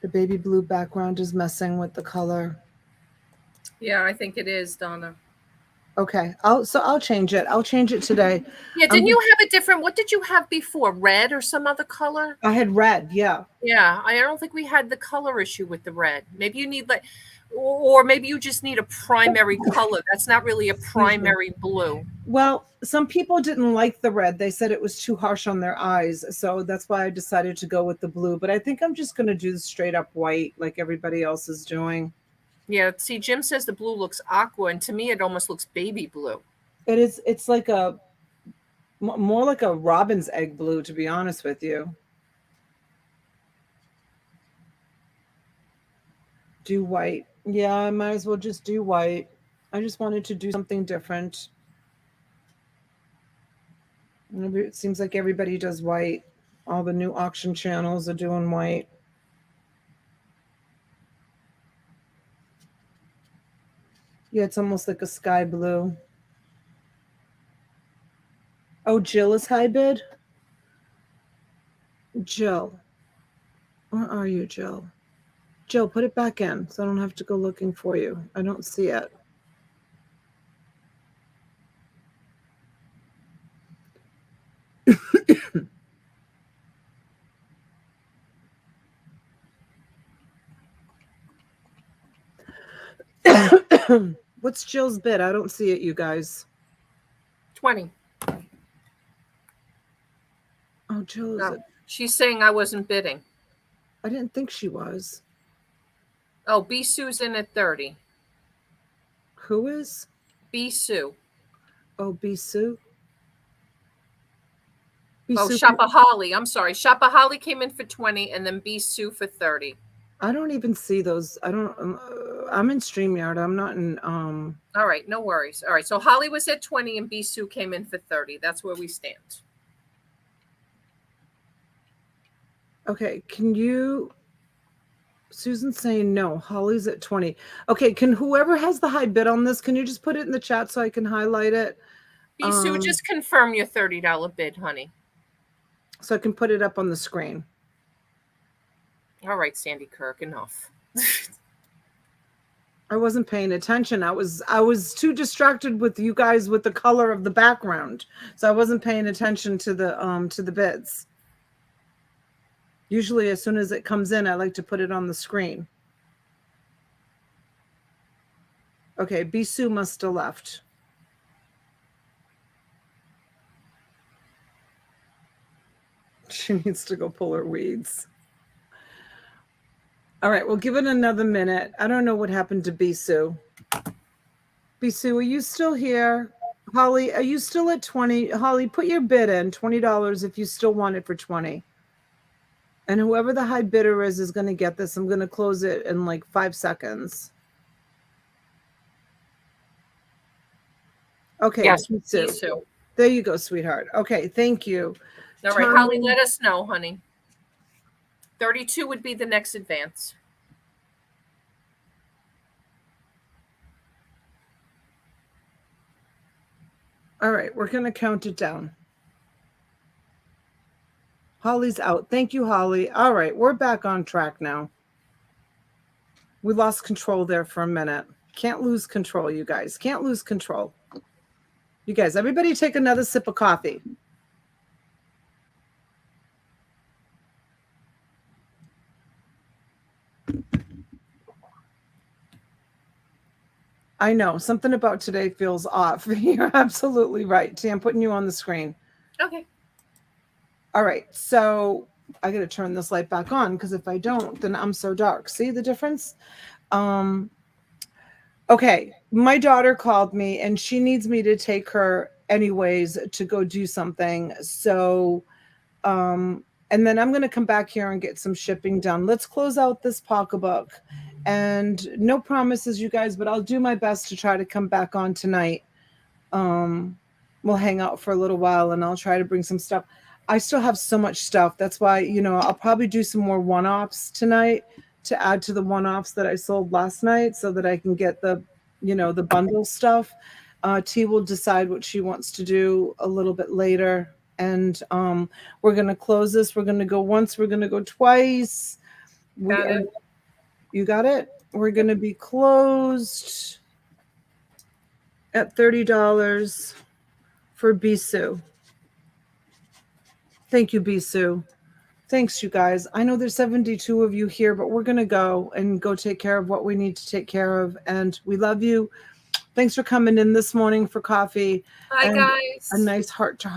The baby blue background is messing with the color. yeah, I think it is, Donna. Okay, I'll change it. I'll change it today. Yeah, didn't you have a different, what did you have before? Red or some other color? I had red, yeah. Yeah, I don't think we had the color issue with the red. Maybe you need like, or maybe you just need a primary color. That's not really a primary blue. Well, some people didn't like the red. They said it was too harsh on their eyes. So that's why I decided to go with the blue. But I think I'm just going to do straight up white like everybody else is doing. Yeah, see, Jim says the blue looks aqua, and to me it almost looks baby blue. It is. It's like a more like a robin's egg blue, to be honest with you. Do white. Yeah, I might as well just do white. I just wanted to do something different. It seems like everybody does white. All the new auction channels are doing white. Yeah, it's almost like a sky blue. Oh, Jill is high bid? Jill. Where are you, Jill? Jill, put it back in so I don't have to go looking for you. I don't see it. What's Jill's bid? I don't see it, you guys. 20. Oh, Jill is No, she's saying I wasn't bidding. I didn't think she was. Oh, B Sue's in at 30. Who is? B Sue. Oh, Bisou. Oh, Shopaholic. I'm sorry. Shopaholic came in for 20 and then B Sue for 30. I don't even see those. I don't. I'm in StreamYard. I'm not in. All right, no worries. All right, so Holly was at 20 and B Sue came in for 30. That's where we stand. Okay, can you? Susan's saying no. Holly's at 20. Okay, can whoever has the high bid on this, can you just put it in the chat so I can highlight it? B Sue, just confirm your $30 bid, honey. So I can put it up on the screen. All right, Sandy Kirk, enough. I wasn't paying attention. I was too distracted with you guys with the color of the background. So I wasn't paying attention to the bids. Usually as soon as it comes in, I like to put it on the screen. Okay, Bisou must have left. She needs to go pull her weeds. All right, we'll give it another minute. I don't know what happened to Bisou. Bisou, are you still here? Holly, are you still at 20? Holly, put your bid in, $20 if you still want it for 20. And whoever the high bidder is going to get this. I'm going to close it in like 5 seconds. Okay. Yes, Bisou. Bisou. There you go, sweetheart. Okay, thank you. All right, Holly, let us know, honey. 32 would be the next advance. All right, we're going to count it down. Holly's out. Thank you, Holly. All right, we're back on track now. We lost control there for a minute. Can't lose control, you guys. Can't lose control. You guys, everybody take another sip of coffee. I know. Something about today feels off. You're absolutely right. See, I'm putting you on the screen. Okay. All right. So I got to turn this light back on because if I don't, then I'm so dark. See the difference? Okay. My daughter called me and she needs me to take her anyways to go do something. So, and then I'm going to come back here and get some shipping done. Let's close out this pocketbook. And no promises, you guys, but I'll do my best to try to come back on tonight. We'll hang out for a little while and I'll try to bring some stuff. I still have so much stuff. That's why, you know, I'll probably do some more one-offs tonight to add to the one-offs that I sold last night so that I can get the, you know, the bundle stuff. T will decide what she wants to do a little bit later. And we're going to close this. We're going to go once. We're going to go twice. You got it? We're going to be closed at $30 for Bisou. Thank you, Bisou. Thanks, you guys. I know there's 72 of you here, but we're going to go take care of what we need to take care of. And we love you. Thanks for coming in this morning for coffee. Hi, guys. A nice heart to heart.